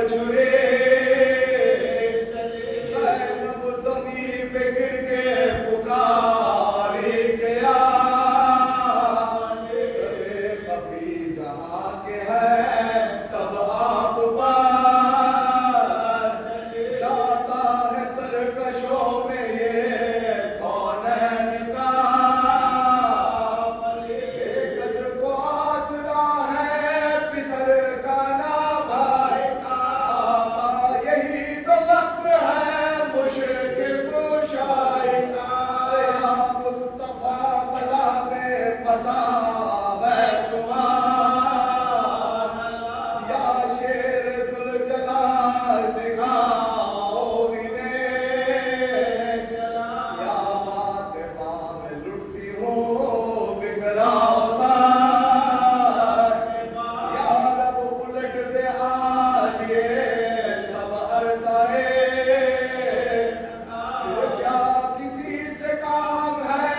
چھرے زینب زمین پہ گر کے پکارے گیا سر خفی جہاں کے ہے سب آپ پر جاتا ہے سرکشوں میں یہ کونین کا ایک اثر کو آسرا ہے پسر کا نا بھائی کا یہی تو وقت ہے مشکل کشائی کا یا مصطفیٰ بلا میں پھنسا ہے تمہارا یا شیر ذوالجلال دکھاؤ انہیں یا فاطمہ میں لٹتی ہوں بکھراؤ سار یا رب الٹ دے آج یہ سب عرصہ کیا کسی سے کام ہے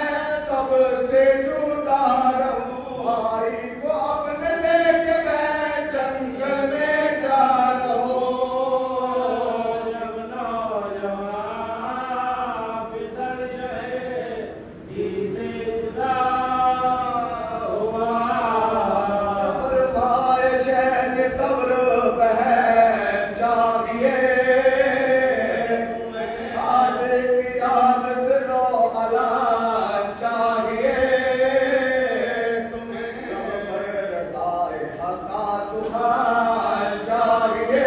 سب سے جدا رہوں بھائی کو اپنے لے کے میں جنگل میں جا رہا فرمائے شہن صبر بہن چاہیے خالق کی یاد سر و علان چاہیے رب پر رضائے حق کا سبحان چاہیے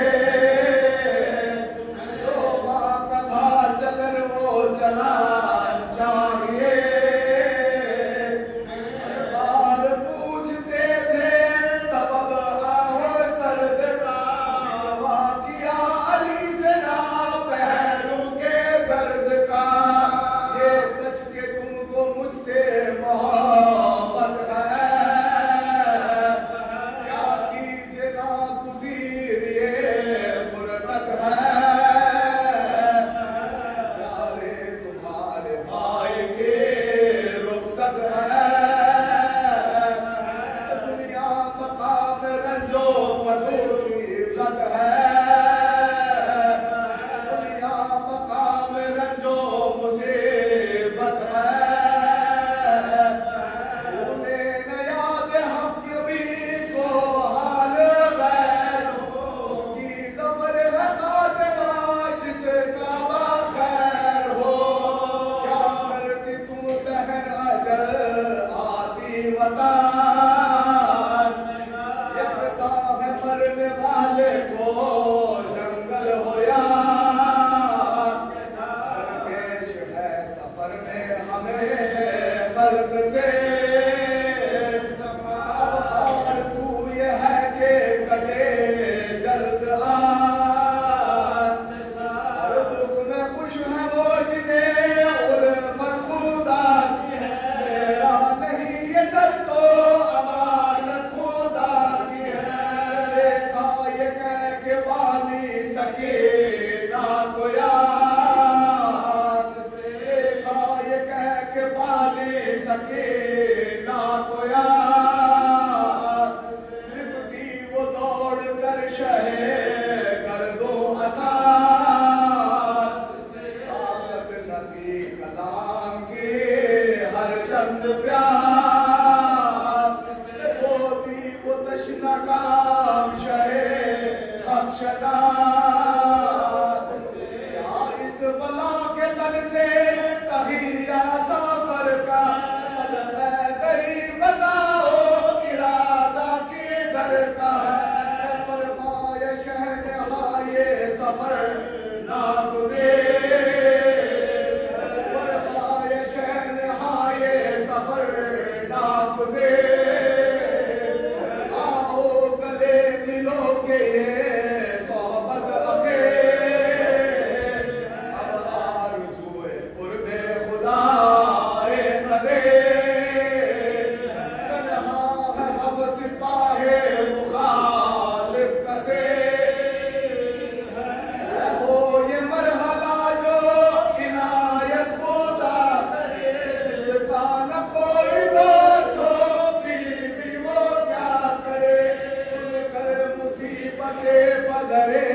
جو باپ کا تھا چلن وہ چلان چاہیے ہر بار پوچھتے تھے سبب آہو سرد کا شکوا کیا علی سے نا پہلو کے درد کا یہ سچ کہ تم کو مجھ سے محبت ہے کیا کیجیے ناگزیر یہ فرقت ہے پیارے تمہارے بھائی کے رخصت ہے دنیا مقام رنجو مصیبت ہے دنیا مقام رنجو مصیبت ہے انہیں نہ یاد حق بھی کو حال غیروں کی ظفر ہے خاتمہ جس کا بخیر ہو کیا کرتی تم بہن اجل آتی وطن یکساں ہے مرنے والے کو جنگل ہو یا درپیش ہے سفر میں ہمیں خلق سے اب آرزو یہ ہے کہ کٹے جلد آس ہر دکھ میں خوش ہے وہ جنہیں الفت خدا کی ہے میرا نہیں یہ سب تو امانت خدا کی ہے دیکھا یہ کہہ کے بالی سکینہ کو یاد دیکھا یہ کہہ کے بالی سکینہ کو یاد لپٹی وہ دوڑ کر شہے گردوں اساس طاقت نہ تھی کلام کی ہر چند پیاس بولی وہ تشنہ کام شہے ہم شناس کیا اس بلا کے تن سے تہیا سفر کا صدقہ دہی بتاؤ ارادہ کدھر کا ہے فرمائے شہنہائے سفر ناگزیر فرمائے شہنہائے سفر ناگزیر آؤ گلے ملو گے یہ صحبت اخیر اب آرزوئے قرب خدا قدیر تنہا ہے ہم سپاہ مخالف کسے ہو یہ مرحلہ جو عنایت خدا کرے جس کا نہ کوئی دوست ہو بھی وہ کیا کرے سن کر مصیبت بدرے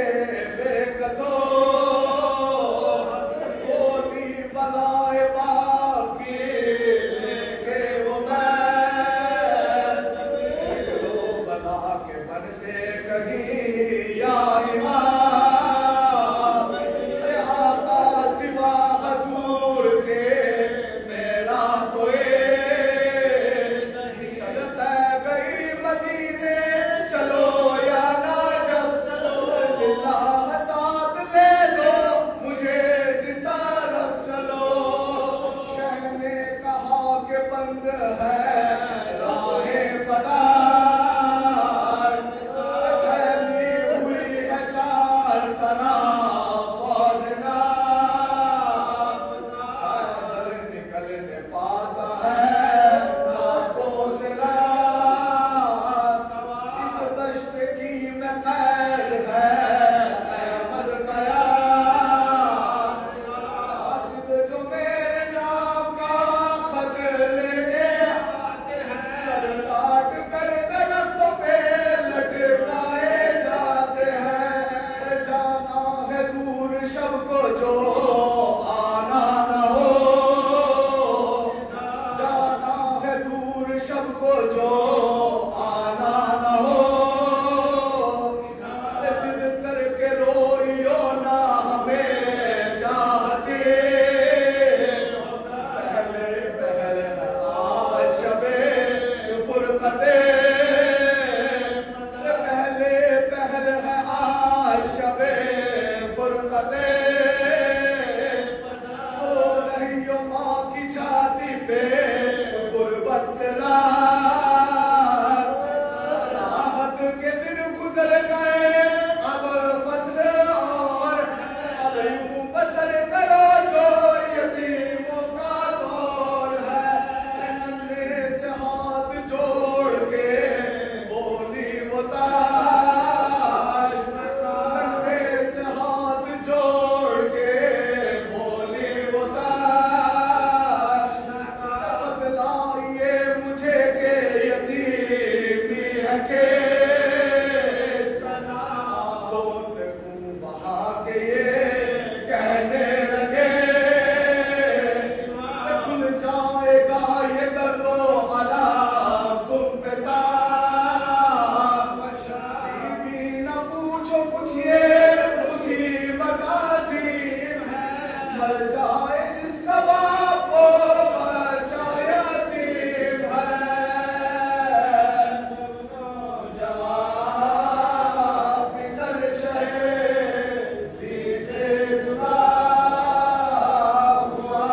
بہا کے یہ کہنے لگے کھل جائے گا یہ درد و علام تم پہ بی نہ پوچھو کچھ یہ مصیبت عظیم ہے مر جائے جس کا باپ ہو بچہ یتیم ہے جوان پسر شہیدی سے جدا ہوا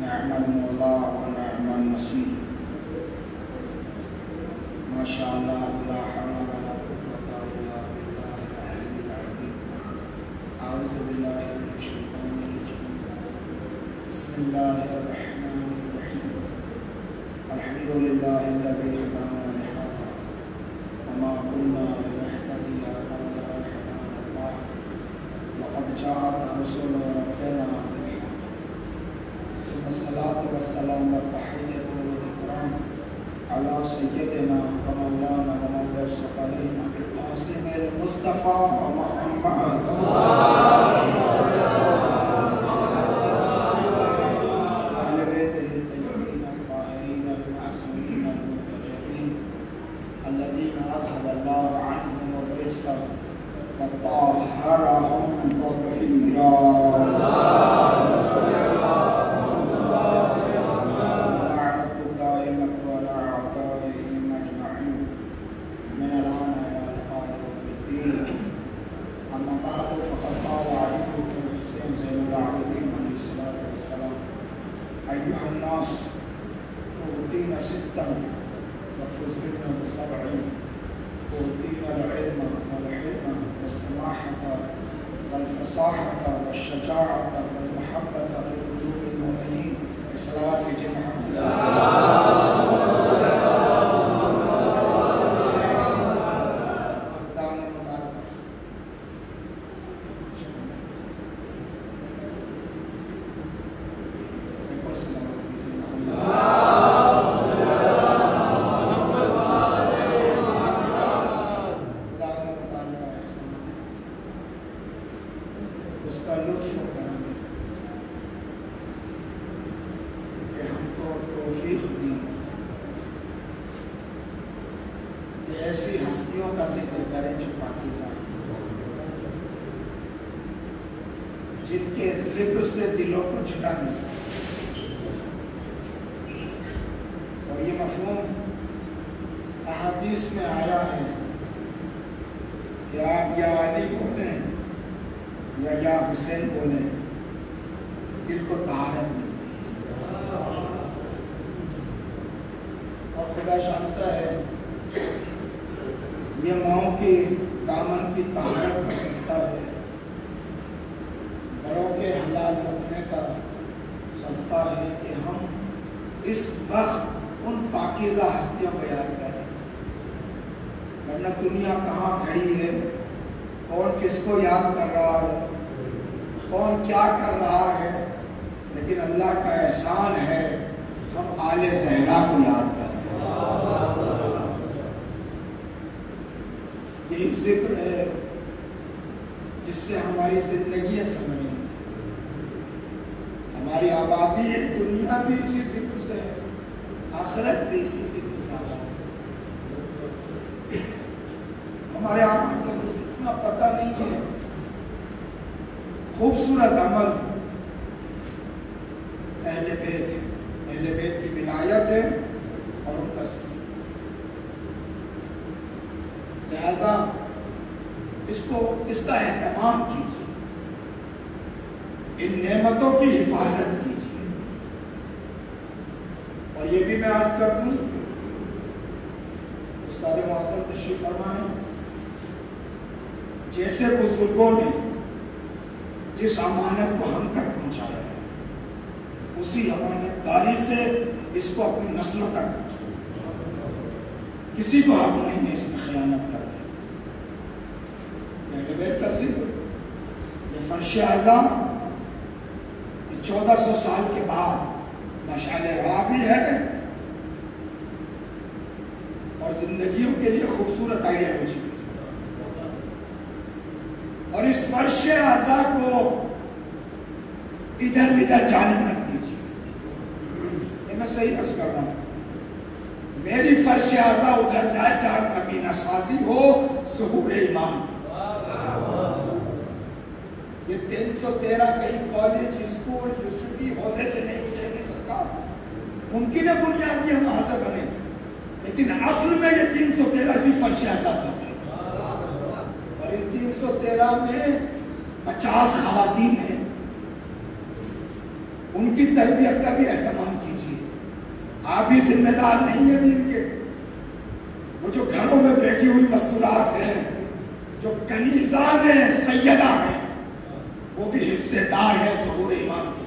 نعم المولا ونعم النصير ما شاء الله لا حول ولا قوة إلا بالله العلي العظيم أعوذ بالله من الشيطان الرجيم بسم الله الرحمن الرحيم الحمد لله الذي هدانا لهذا وما كنا لنهتدي لولا أن هدانا الله لقد جاءت رسل ربنا الصلاة والسلام والتحية والإكرام على سيدنا ومولانا ومولى الثقلين أبي القاسم المصطفى محمد أهل بيته الطيبين الطاهرين المعصومين المنتجبين الذين أذهب الله عنهم الرجس وطهرهم تطهيرا أيها الناس أوتينا ستا وفزنا بسبع أوتينا العلم والحلم والسماحة والفصاحة والشجاعة والمحبة في قلوب المؤمنين بصلوات محمد اس کا لطف کرم کہ ہم کو توفیق دی کہ ایسی ہستیوں کا ذکر کریں جو پاکیزہ ہیں، جن کے ذکر سے دلوں کو جھٹا ملتا ہے۔ اور یہ مفہوم احادیث میں آیا ہے کہ آپ یا علی بولیں یا حسین بولیں، دل کو طہارت ملتی ہے۔ اور خدا جانتا ہے یہ ماؤں کے دامن کی طہارت کا صدقہ ہے، بڑوں کے حلال رکھنے کا صدقہ ہے کہ ہم اس وقت ان پاکیزہ ہستیوں کو یاد کریں، ورنہ دنیا کہاں کھڑی ہے، کون کس کو یاد کر رہا ہے، کون کیا کر رہا ہے، لیکن اللہ کا احسان ہے ہم آل زہرا کو یاد کریں۔ یہی ذکر ہے جس سے ہماری زندگیاں سمجھیں، ہماری آبادی دنیا بھی اسی ذکر سے ہے، آخرت بھی اسی ذکر سے آباد ہے۔ ہمارے عمل کا کچھ اتنا پتہ نہیں ہے۔ خوبصورت عمل اہل بیت ہے، اہل بیت کی ولایت ہے اور ان کا سلسلہ، لہذا اس کا اہتمام کیجیے، ان نعمتوں کی حفاظت کیجیے۔ اور یہ بھی میں عرض کر دوں، استاد معظم تشریف فرما ہے، جیسے بزرگوں نے جس امانت کو ہم تک پہنچایا ہے، اسی امانت داری سے اس کو اپنی نسلوں تک پہنچایا۔ کسی کو حق نہیں ہے اس میں خیانت کرنے۔ اہل بیت کا ذکر، یہ فرش اعظم، یہ 1400 سال کے بعد مشعل راہ بھی ہے اور زندگیوں کے لیے خوبصورت آئیڈیالوجی، اور اس فرش اعظم کو ادھر ادھر جانے مت دیجیے۔ یہ میں صحیح عرض کر رہا ہوں، میری فرش اعظم ادھر جائے جہاں زمینہ سازی ہو ظہور ایمان۔ یہ 313 کئی کالج، اسکول، یونیورسٹی، حوزے سے نہیں اٹھے گی سرکار، ممکن ہے بنیادی ہم وہاں سے بنے، لیکن اصل میں یہ 313 اسی فرش اعظم سے ہوتے ہیں، اور ان 313 میں 50 خواتین ہیں، ان کی تربیت کا بھی اہتمام کیجیے۔ آپ ہی ذمہ دار نہیں ہیں دین کے، وہ جو گھروں میں بیٹھی ہوئی مستورات ہیں، جو کنیزان ہیں، سیدہ ہیں، وہ بھی حصے دار ہے ظہور ایمان کی۔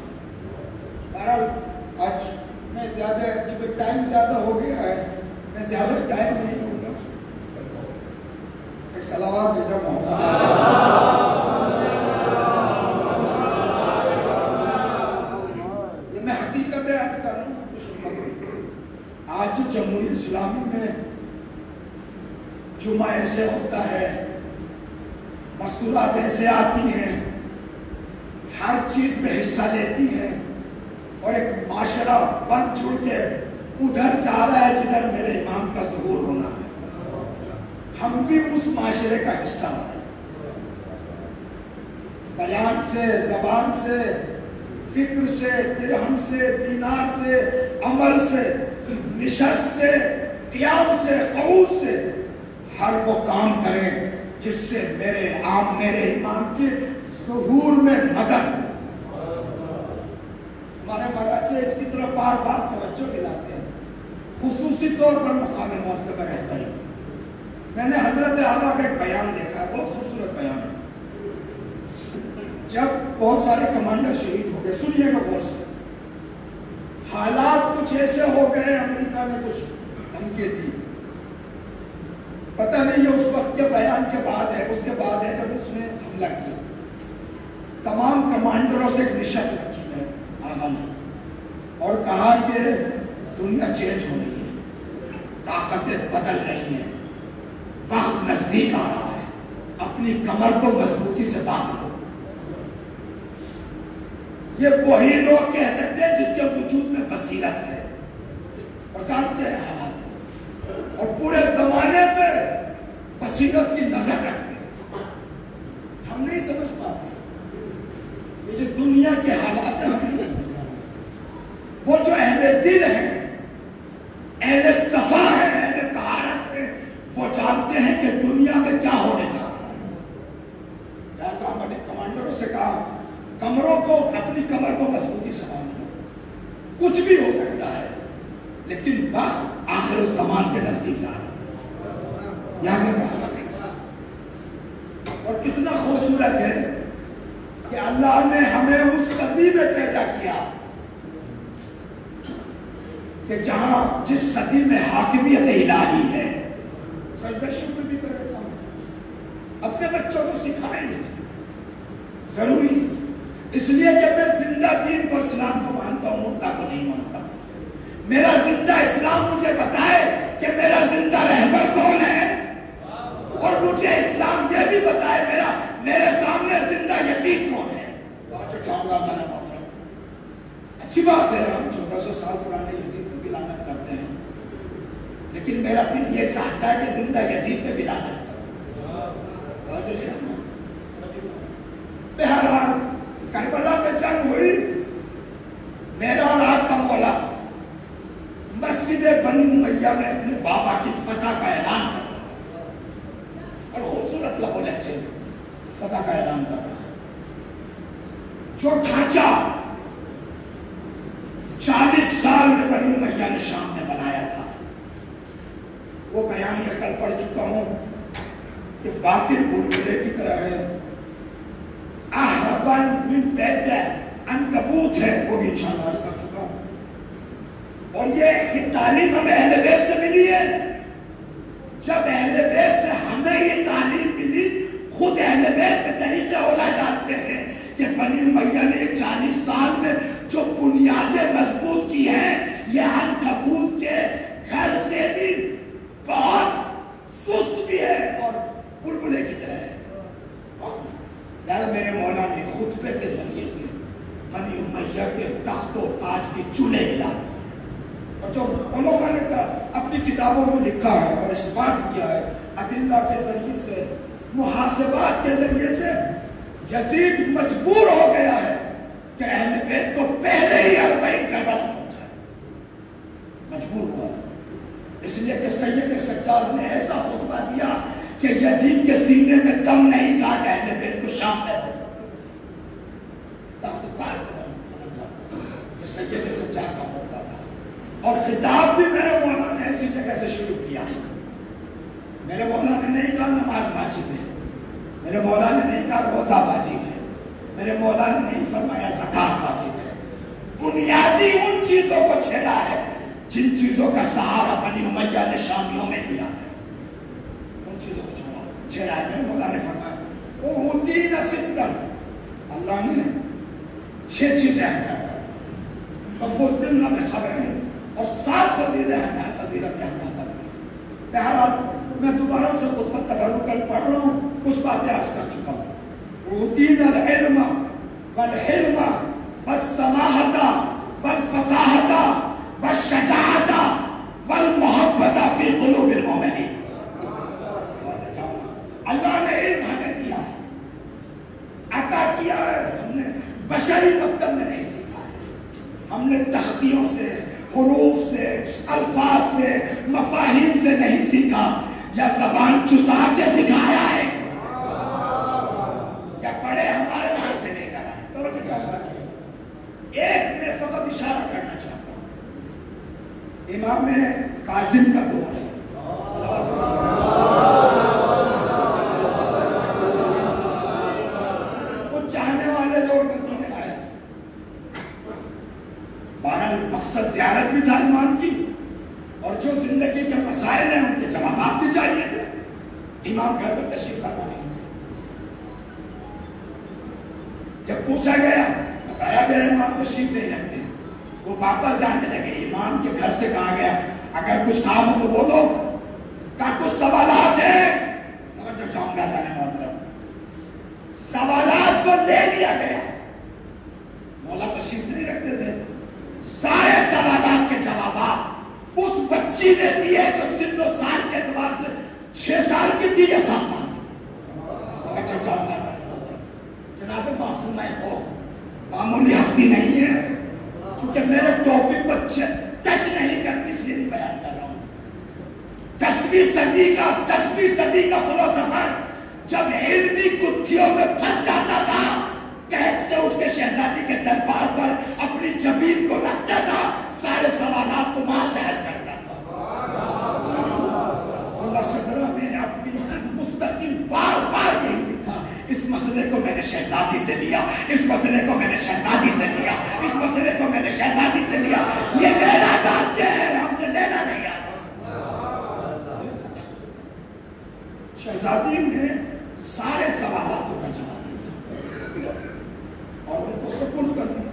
بہرحال آج میں زیادہ، چونکہ ٹائم زیادہ ہو گیا ہے، میں زیادہ ٹائم نہیں لوں گا۔ ایک صلوات بھیجا محمد۔ یہ میں حقیقت عرض کر رہا ہوں آج جو جمہوریہ اسلامی میں جمعہ ایسے ہوتا ہے، مستورات ایسے آتی ہیں، ہر چیز میں حصہ لیتی ہیں، اور ایک معاشرہ بن چھوڑ کے ادھر جا رہا ہے جدھر میرے امام کا ظہور ہونا ہے، ہم بھی اس معاشرے کا حصہ بنیں۔ بیان سے، زبان سے، فکر سے، درہم سے، دینار سے، عمل سے، نشست سے، قیام سے، قعود سے، ہر وہ کام کریں جس سے میرے امام کے ظہور میں مدد ہو۔ ہمارے مراجع اس کی طرف بار بار توجہ دلاتے ہیں، خصوصی طور پر مقام معظم رہبری۔ میں نے حضرت اعلیٰ کا ایک بیان دیکھا ہے، بہت خوبصورت بیان ہے۔ جب بہت سارے کمانڈر شہید ہو گئے، سنیے گا غور سے، حالات کچھ ایسے ہو گئے، امریکہ نے کچھ دھمکی دی، پتہ نہیں یہ اس وقت کے بیان کے بعد ہے، اس کے بعد ہے جب اس نے حملہ کیا، تمام کمانڈروں سے ایک نشست رکھی ہے آغا نے، اور کہا کہ دنیا چینج ہو رہی ہے، طاقتیں بدل رہی ہیں، وقت نزدیک آ رہا ہے، اپنی کمر کو مضبوطی سے باندھ لو۔ یہ وہی لوگ کہہ سکتے ہیں جس کے وجود میں بصیرت ہے اور جانتے ہیں حالات، اور پورے زمانے پہ بصیرت کی نظر رکھتے ہیں۔ ہم نہیں سمجھ پاتے یہ جو دنیا کے حالات ہیں، ہم نہیں سمجھ پاتے۔ وہ جو اہل دل ہیں، اہل صفا ہیں، اہل طہارت ہیں، وہ جانتے ہیں کہ دنیا میں کیا ہونے جا رہا ہے۔ لہٰذا ہم نے کمانڈروں سے کہا کمروں کو، اپنی کمر کو مضبوطی سے باندھ لو، کچھ بھی ہو سکتا ہے، لیکن وقت آخر الزمان کے نزدیک جا رہا ہے، یاد رکھنا۔ اور کتنا خوبصورت ہے کہ اللہ نے ہمیں اس صدی میں پیدا کیا کہ جہاں جس صدی میں حاکمیت الہی ہے۔ سردشوں میں بھی کرتا ہوں، اپنے بچوں کو سکھائیں، ضروری، اس لیے کہ میں زندہ دین کو، اسلام کو مانتا ہوں، مردہ کو نہیں مانتا۔ میرا زندہ اسلام مجھے بتائے کہ میرا زندہ رہبر کون ہے، اور مجھے اچھی بات ہے، ہم 1400 سال پرانے یزید پہ بھی لعنت کرتے ہیں، لیکن میرا دل یہ چاہتا ہے کہ زندہ یزید پہ بھی لعنت کرو۔ بہرحال کربلا میں جنگ ہوئی، میرا اور آپ کا مولا مسجد بنی امیہ میں اپنے بابا کی فتح کا اعلان کر رہا ہے، اور خوبصورت لب و لہجے میں فتح کا اعلان کر رہا ہے۔ جو ڈھانچہ 40 سال میں بنی امیہ نے شام میں بنایا تھا، وہ بیان میں کل پڑھ چکا ہوں کہ باطل بلبلے کی طرح ہے، احربن من بیت عنکبوت ہے، وہ بھی انشاءاللہ عرض کر چکا ہوں۔ اور یہ تعلیم ہمیں اہل بیت سے ملی ہے۔ جب اہل بیت سے ہمیں یہ تعلیم ملی، خود اہل بیت کے طریقے اولا جانتے ہیں کہ بنی امیہ نے 40 سال میں جو بنیادیں مضبوط کی ہیں، یہ عنکبوت کے گھر سے بھی بہت سست بھی ہے اور بلبلے کی طرح ہے۔ میرے مولا نے خطبے کے ذریعے سے بنی امیہ کے تخت و تاج کی چولے ملا دی، اور جو علماء نے اپنی کتابوں میں لکھا ہے اور اس بات کیا ہے، ادلہ کے ذریعے سے، محاسبات کے ذریعے سے، یزید مجبور ہو گیا ہے کہ اہل بیت کو پہلے ہی 40 کربلا پہنچائے، مجبور ہوا، اس لیے کہ سید سجاد نے ایسا خطبہ دیا کہ یزید کے سینے میں دم نہیں تھا کہ اہل بیت کو شام میں پہنچا۔ یہ سید سجاد کا خطبہ تھا، اور خطاب بھی میرے مولا نے ایسی جگہ سے شروع کیا۔ میرے مولا نے نہیں کہا نماز واجب ہے، میرے مولا نے نہیں کہا روزہ واجب ہے، میرے مولا نے نہیں فرمایا زکات واجب ہے، بنیادی ان چیزوں کو چھیڑا ہے جن چیزوں کا سہارا بنی امیہ نے شامیوں میں لیا ہے، ان چیزوں کو چھیڑا ہے۔ میرے مولا نے فرمایا اوتین ستن، اللہ نے 6 چیزیں ہیں، وفضلنا بسبع، اور 7 فضیلتیں ہمیں عطا کی۔ بہرحال میں دوبارہ سے خطبہ تبرکاً پڑھ رہا ہوں، کچھ باتیں عرض کر چکا ہوں۔ اوتینا العلم والحلم والسماحۃ والفصاحۃ والشجاعۃ والمحبۃ فی قلوب المؤمنین۔ اللہ نے علم ہمیں دیا ہے، عطا کیا ہے، ہم نے بشری مکتب میں نہیں سیکھا ہے، ہم نے تختیوں سے، حروف سے، الفاظ سے، مفاہیم سے نہیں سیکھا، یا زبان چسا کے سکھایا ہے، یا بڑے ہمارے وہاں سے لے کر آئے۔ توجہ کیا ہے؟ ایک میں فقط اشارہ کرنا چاہتا ہوں، امام کاظم کا دور ہے، کچھ چاہنے والے لوگ مدینے آئے، بہرحال مقصد زیارت بھی تھا امام کی، اور جو زندگی کے مسائل ہیں ان کے جوابات بھی چاہیے تھے۔ امام گھر پر تشریف فرما نہیں تھے، جب پوچھا گیا بتایا گیا امام تشریف نہیں رکھتے، وہ واپس جانے لگے، امام کے گھر سے کہا گیا اگر کچھ کام ہو تو بولو، کہا کچھ سوالات ہیں، توجہ چاہوں گا سارے محترم، سوالات کو لے لیا گیا، مولا تشریف نہیں رکھتے تھے، سارے سوالات کے جوابات اس بچی نے دیے جو سن و سال کے اعتبار سے 6 سال کی تھی یا 7 سال کی تھی۔ جناب معصومہ ہو، معمولی ہستی نہیں ہے، چونکہ میرے ٹاپک کو ٹچ نہیں کرتی اس لیے نہیں بیان کر رہا ہوں۔ 10ویں صدی کا فلسفر جب علمی گتھیوں میں پھنس جاتا تھا، قید سے اٹھ کے شہزادی کے دربار پر اپنی جبین کو رکھتا تھا، سارے سوالات کو وہاں سے حل کرتا تھا۔ اللہ صدرہ نے اپنی مستقل بار یہی لکھا، اس مسئلے کو میں نے شہزادی سے لیا، اس مسئلے کو میں نے شہزادی سے لیا، اس مسئلے کو میں نے شہزادی سے لیا، یہ لینا چاہتے ہیں، ہم سے لینا نہیں آتا۔ شہزادی نے سارے سوالاتوں کا جواب دیا اور ان کو سپرد کر دیا،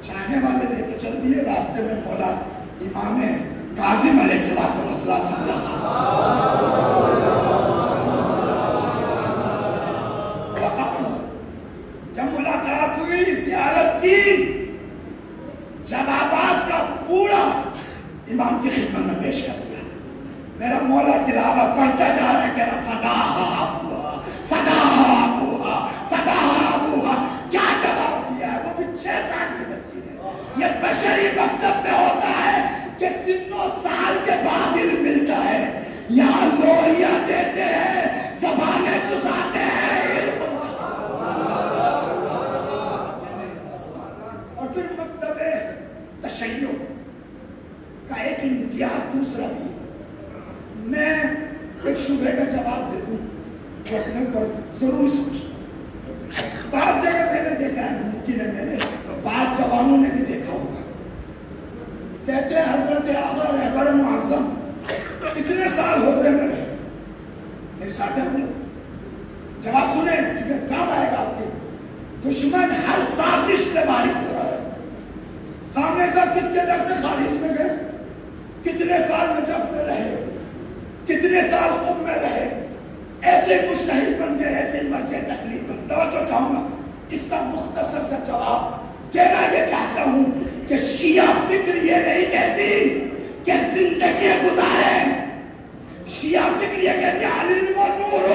چاہنے والے لے کے چل دیے، راستے میں مولا امام کاظم علیہ السلام پیش کر دیا. میرا مولا تلاوت پڑھتا جا رہا ہے کہ فتح ابوہا فتح ابوہا فتح ابوہا. کیا جواب دیا ہے؟ وہ بھی 6 سال کی بچی نے. یہ بشری مکتب میں ہوتا ہے کہ سنوں سال کے بعد علم ملتا ہے. یہاں لوریاں دیتے ہیں، زبانیں چساتے ہیں، علم. اور پھر مکتب تشیع کا ایک امتیاز دوسرا بھی. میں ایک شبہ کا جواب دے دوں جو اپنے پر ضرور سمجھتا ہوں. بعض جگہ میں نے دیکھا ہے، ممکن ہے میں نے بعض جوانوں نے بھی دیکھا ہوگا، کہتے ہیں حضرت اعلیٰ رہبر معظم اتنے سال حوضے میں رہے. میرے ساتھ ہیں جواب سنیں کیونکہ کام آئے گا آپ کے. دشمن ہر سازش سے بارش ہو رہا ہے. سامنے صاحب کس کے در سے خارج میں گئے، کتنے سال نجف میں رہے، کتنے سال قم میں رہے، ایسے مجتہد بن گئے، ایسے مرجع تقلید بن. توجہ چاہوں گا اس کا مختصر سا جواب کہنا یہ چاہتا ہوں کہ شیعہ فکر یہ نہیں کہتی کہ زندگی گزارے. شیعہ فکر یہ کہتی ہے العلم نور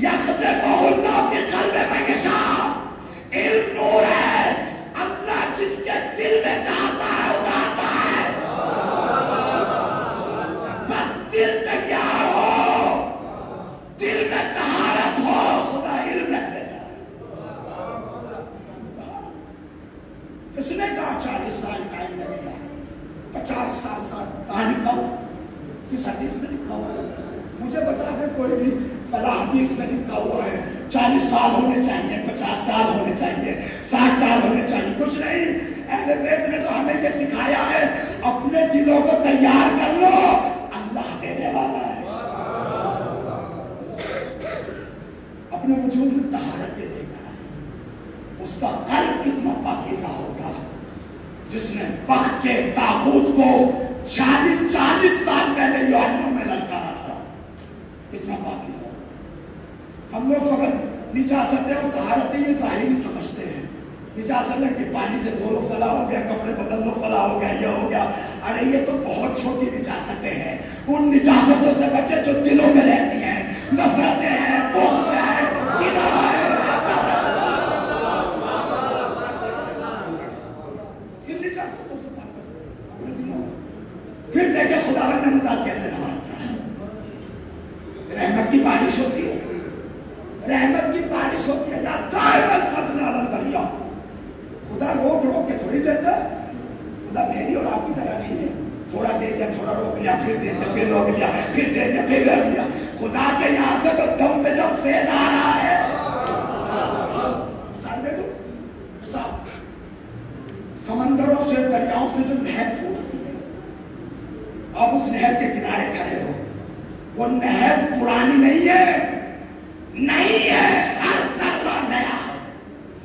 یقذفہ اللہ فی قلب من یشاء. علم نور ہے، اللہ جس کے دل میں چاہتا ہے اتارتا ہے. بس دل تیار ہو، دل میں طہارت ہو، خدا علم رکھ دیتا ہے. اس نے کہا 40 سال ٹائم لگے گا، 50 سال کہاں لکھا ہوا؟ کس حدیث میں لکھا ہوا ہے؟ مجھے بتا دے کوئی بھی فلاں حدیث میں لکھا ہوا ہے 40 سال ہونے چاہیے، 50 سال ہونے چاہیے، 60 سال ہونے چاہیے. کچھ نہیں. اہل بیت نے تو ہمیں یہ سکھایا ہے اپنے دلوں کو تیار کر لو، اللہ دینے والا ہے. اپنے وجود میں طہارت دے گا. اس کا قلب کتنا پاکیزہ ہوگا جس نے وقت کے طاغوت کو 40 سال پہلے یوحنا میں للکارا تھا. کتنا پاکی ہو. ہم لوگ فقط نجاست اور طہارت یہ ظاہری سمجھتے ہیں. نجاست ہے کہ پانی سے دھو لو فلاں ہو گیا، کپڑے بدل لو فلاں ہو گیا، یہ ہو گیا. ارے یہ تو بہت چھوٹی نجاستیں ہیں. ان نجاستوں سے بچے جو دلوں میں رہتی ہیں، نفرتیں ہیں، بغض ہے، کینہ ہے. پھر دیکھیں خداوند نے مدد کیسے نوازتا ہے. رحمت کی بارش ہوتی ہے، رحمت کی بارش ہوتی ہے. یا دائم الفضل علی البریہ. خدا روک روک کے تھوڑی دیتا ہے. خدا میری اور آپ کی طرح نہیں ہے تھوڑا دے دیا، تھوڑا روک لیا، پھر دے دیا، پھر روک لیا، پھر دے دیا، پھر روک لیا. خدا کے یہاں سے تو دم پہ دم فیض آ رہا ہے. مثال دے دو. سمندروں سے، دریاؤں سے جو نہر پھوٹتی ہے، آپ اس نہر کے کنارے کھڑے ہو. وہ نہر پرانی نہیں ہے، نہیں ہے، ہر ذرہ نیا ہے.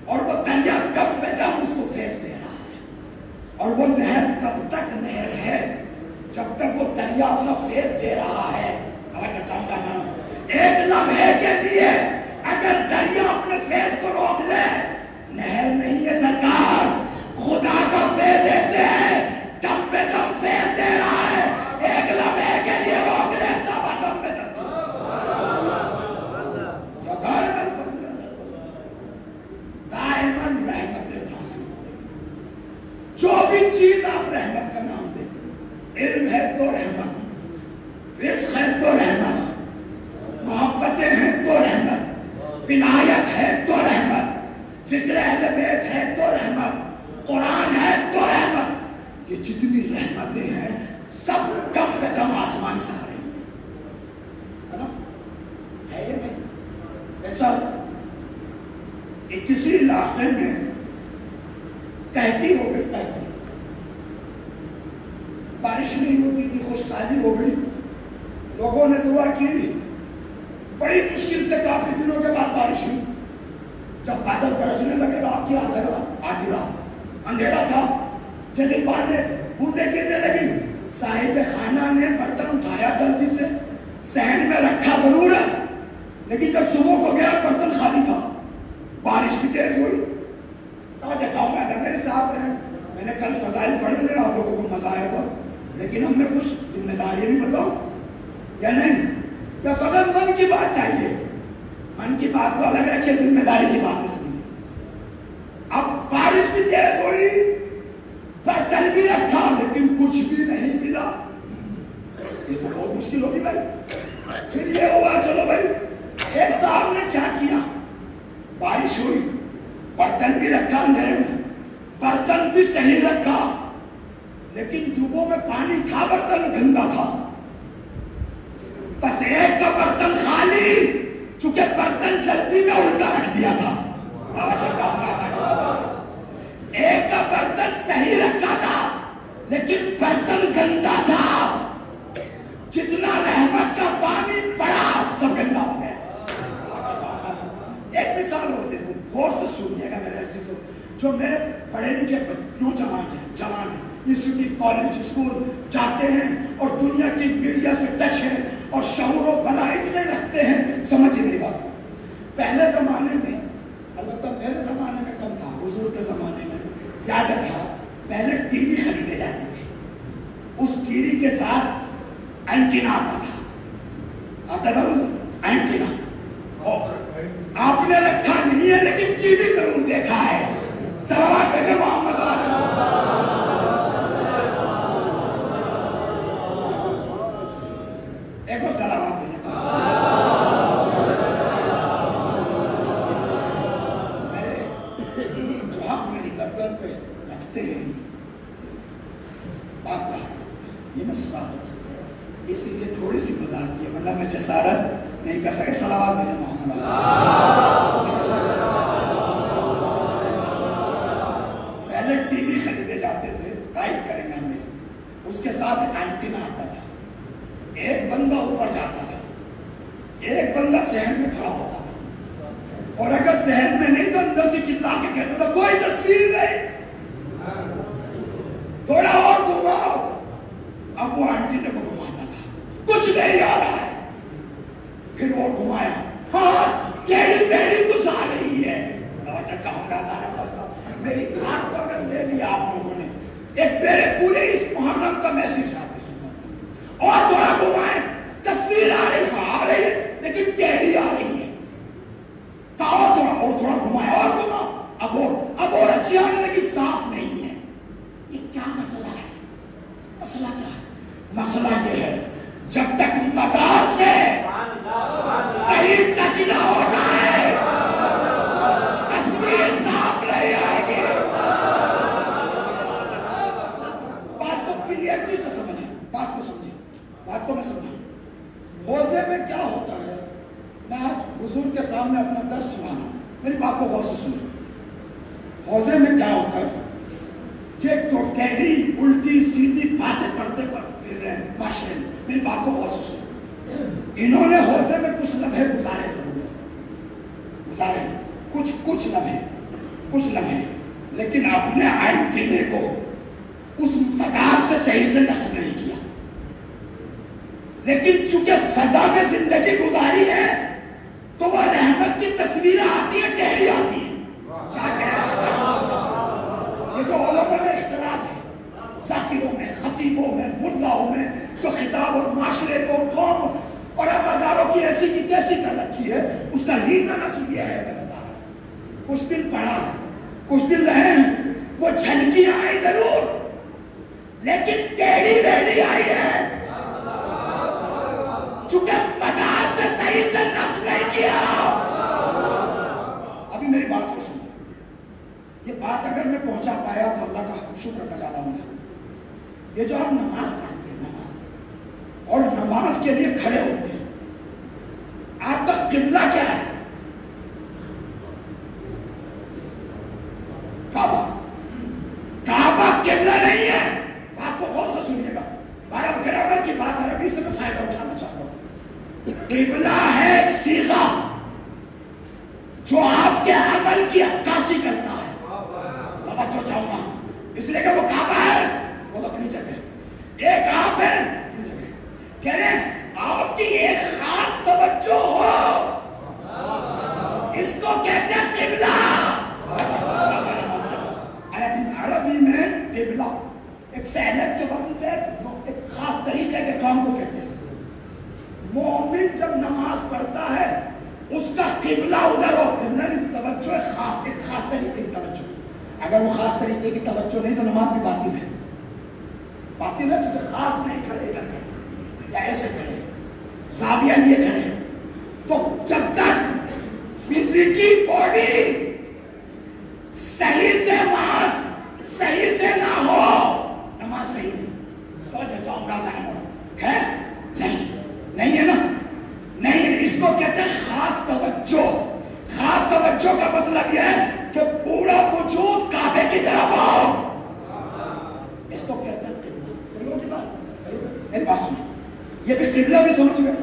اور وہ دریا دم پہ دم اس کو فیض دے رہا ہے. اور وہ نہر تب تک نہر ہے جب تک وہ دریا اپنا فیض دے رہا ہے. توجہ چاہوں گا نا، ایک لمحے کے لیے اگر دریا اپنے فیض کو روک لے، نہر نہیں ہے سرکار. خدا کا فیض ایسے ہے، دم پہ دم فیض دے رہا ہے. ایک لمحے کے لیے روک لے، سب دم پہ دم. دائماً رحمت نازل ہوگی. جو بھی چیز آپ رحمت کا نام دیں، علم ہے تو رحمت، رزق ہے تو رحمت، محبتیں ہیں تو رحمت، ولایت ہے تو رحمت، ذکر اہل بیت ہے تو رحمت، قرآن ہے تو رحمت. یہ جتنی رحمتیں ہیں سب دم پہ دم آسمان سے آ رہی ہے نا. ہے یہ نہیں ایسا؟ کسی علاقے میں کہتی ہو گئی، کہتی بارش نہیں ہوتی تھی، خشکسالی ہو گئی. لوگوں نے دعا کی، بڑی مشکل سے کافی دنوں کے بعد بارش ہوئی. جب بادل گرجنے لگے، رات کی آدھی رات اندھیرا تھا، جیسے بوندیں گرنے لگی. صاحب خانہ نے برتن اٹھایا جلدی سے، صحن میں رکھا ضرور ہے، لیکن جب صبح کو گیا برتن خالی تھا. بارش بھی تیز ہوئی. توجہ چاہوں گا میرے ساتھ رہے. میں نے کل فضائل پڑھے تھے، آپ لوگوں کو مزہ آیا تھا، لیکن ہم نے کچھ ذمہ داری بھی بتاؤ یا نہیں؟ یا فقط من کی بات چاہیے؟ من کی بات تو الگ رکھیے، ذمہ داری کی باتیں سنیے۔ اب بارش بھی تیز ہوئی، برتن بھی رکھا، لیکن کچھ بھی نہیں ملا، یہ تو بہت مشکل ہوگی بھائی۔ پھر یہ ہوا، چلو بھائی ایک صاحب نے کیا کیا، بارش ہوئی، برتن بھی رکھا اندھیرے میں، برتن بھی صحیح رکھا، لیکن ڈبوں میں پانی تھا، برتن گندا تھا۔ بس ایک کا برتن خالی، چونکہ برتن جلدی میں الٹا رکھ دیا تھا۔ ایک کا برتن صحیح رکھا تھا، لیکن برتن گندا تھا، جتنا رحمت کا پانی پڑا سب گندا ہو گیا۔ ایک مثال اور دے دوں، غور سے سنیے گا میرے عزیزوں، جو میرے پڑھے لکھے نوجوان ہیں، جوان ہیں، یونیورسٹی کالج اسکول جاتے ہیں اور دنیا کی میڈیا سے ٹچ ہے اور شعور و بلا اتنے رکھتے ہیں، سمجھیے میری بات۔ پہلے زمانے میں، البتہ میرے زمانے میں کم تھا، حضور کے زمانے میں زیادہ تھا، پہلے ٹی وی خریدے جاتے تھے، اس ٹی وی کے ساتھ اینٹینا آتا تھا اینٹینا، اور آپ نے رکھا نہیں ہے لیکن ٹی وی ضرور دیکھا ہے۔ صلوات بھیجے محمد ایک اور صلوات بھیجے۔ میرے جو حق میری گردن پہ رکھتے ہیں بات کا، یہ میں سنا کر سکتا ہوں، اسی لیے تھوڑی سی مذاق کی، ورنہ میں جسارت نہیں کر سکے۔ صلوات بھیجے محمد۔ پہلے ٹی وی خریدے جاتے تھے، تائید کریں گے ہمیں، اس کے ساتھ ایک اینٹینا آتا تھا، ایک بندہ اوپر جاتا تھا، ایک بندہ صحن میں کھڑا ہوتا تھا، اور اگر صحن میں نہیں تو اندر سے چلا کے کہتا تھا کوئی تصویر نہیں، تھوڑا اور گھماؤ۔ اب وہ اینٹینا کو گھماتا تھا، کچھ نہیں آ رہا ہے، پھر اور گھمایا، ہاں ٹیڑھی میڑھی کچھ آ رہی ہے۔ چاہوں گا میری بات کو اگر لے لیا آپ لوگوں نے، ایک میرے پورے اس محرم کا میسج آتے ہیں، اور تھوڑا گھمائے، تصویر آ رہی ہے لیکن ٹیڑھی آ رہی ہے، اور تھوڑا گھمائے اور گھماؤ، اب اور اچھی آ رہی لیکن صاف نہیں ہے۔ یہ کیا مسئلہ ہے؟ مسئلہ کیا ہے؟ مسئلہ یہ ہے جب تک مدار سے صحیح ٹچ نہ ہو جائے تصویر صاف نہیں آئے گی۔ بات کو کلیئرٹی سے سمجھیں، بات کو سمجھیں، بات کو میں سمجھیں۔ حوضے میں کیا ہوتا ہے، میں آج حضور کے سامنے اپنا درس سنا رہا ہوں، میری بات کو غور سے سنیں۔ حوضے میں کیا ہوتا ہے کہ تو ٹیڑھی الٹی سیدھی باتیں پڑھتے پھر رہے ہیں معاشرے میں، میری بات کو غور سے سنیں۔ انہوں نے حوضے میں کچھ لمحے گزارے، ضرور گزارے، کچھ لمحے، لیکن اپنے اینٹینے کو اس مدار سے صحیح سے نصب نہیں کیا، لیکن چونکہ فضا میں زندگی گزاری ہے تو وہ رحمت کی تصویریں آتی ہیں، ٹیڑھی آتی ہیں۔ کیا کہہ رہا ہے؟ یہ جو علماء میں اختلاف ہے، ذاکروں میں، خطیبوں میں، ملاؤں میں، جو خطاب اور معاشرے کو قوم اور عزاداروں کی ایسی کی تیسی کر رکھی ہے، اس کا ریزن اصل یہ ہے، میں بتا رہا ہوں۔ کچھ دن پڑھا، کچھ دن رہے، وہ جھلکیاں آئی ضرور، لیکن ٹیڑھی بیڑھی آئی ہے، چونکہ مدار سے صحیح سے نصب نہیں کیا۔ ابھی میری بات کو سنو، یہ بات اگر میں پہنچا پایا تو اللہ کا شکر بجا لاؤں گا۔ یہ جو ہم نماز پڑھتے ہیں، نماز اور نماز کے لیے کھڑے ہوتے ہیں، آپ کا قبلہ کیا ہے؟ کعبہ قبلہ نہیں ہے۔ بات کو غور سے سنیے گا، عرب گرامر کی بات، عربی سے میں فائدہ اٹھانا چاہتا ہوں۔ قبلہ ہے ایک صیغہ جو آپ کے عمل کی عکاسی کرتا ہے، توجہ چاہوں گا، اس لیے کہ وہ کعبہ ہے، وہ اپنی جگہ، ایک آپ ہے اپنی جگہ، کہہ رہے ہیں آپ کی ایک خاص توجہ ہو، اس کو کہتے ہیں قبلہ۔ عربی میں قبلہ ایک فعلیت کے وزن پہ ایک خاص طریقے کے کام کو کہتے ہیں. مومن جب نماز پڑھتا ہے اس کا قبلہ ادھر ہو، قبلہ کی توجہ ایک خاص طریقے کی توجہ. اگر وہ خاص طریقے کی توجہ نہیں تو نماز بھی باطل ہے. باطل ہے چونکہ خاص نہیں کھڑے، ادھر کھڑے یا ایسے کھڑے، زاویہ لیے کھڑے. تو جب تک فزیکی باڈی صحیح سے وہاں صحیح سے نہ ہو نماز صحیح نہیں. تو جاؤں گا ہے نہیں ہے نا، نہیں. اس کو کہتے ہیں خاص توجہ. خاص توجہ کا مطلب یہ ہے کہ پورا وجود کعبے کی طرف آؤ. اس کو کہتے ہیں قبلہ. صحیح ہوگی بات؟ صحیح. میری بات سنیں، یہ بھی قبلہ بھی سمجھ گئے،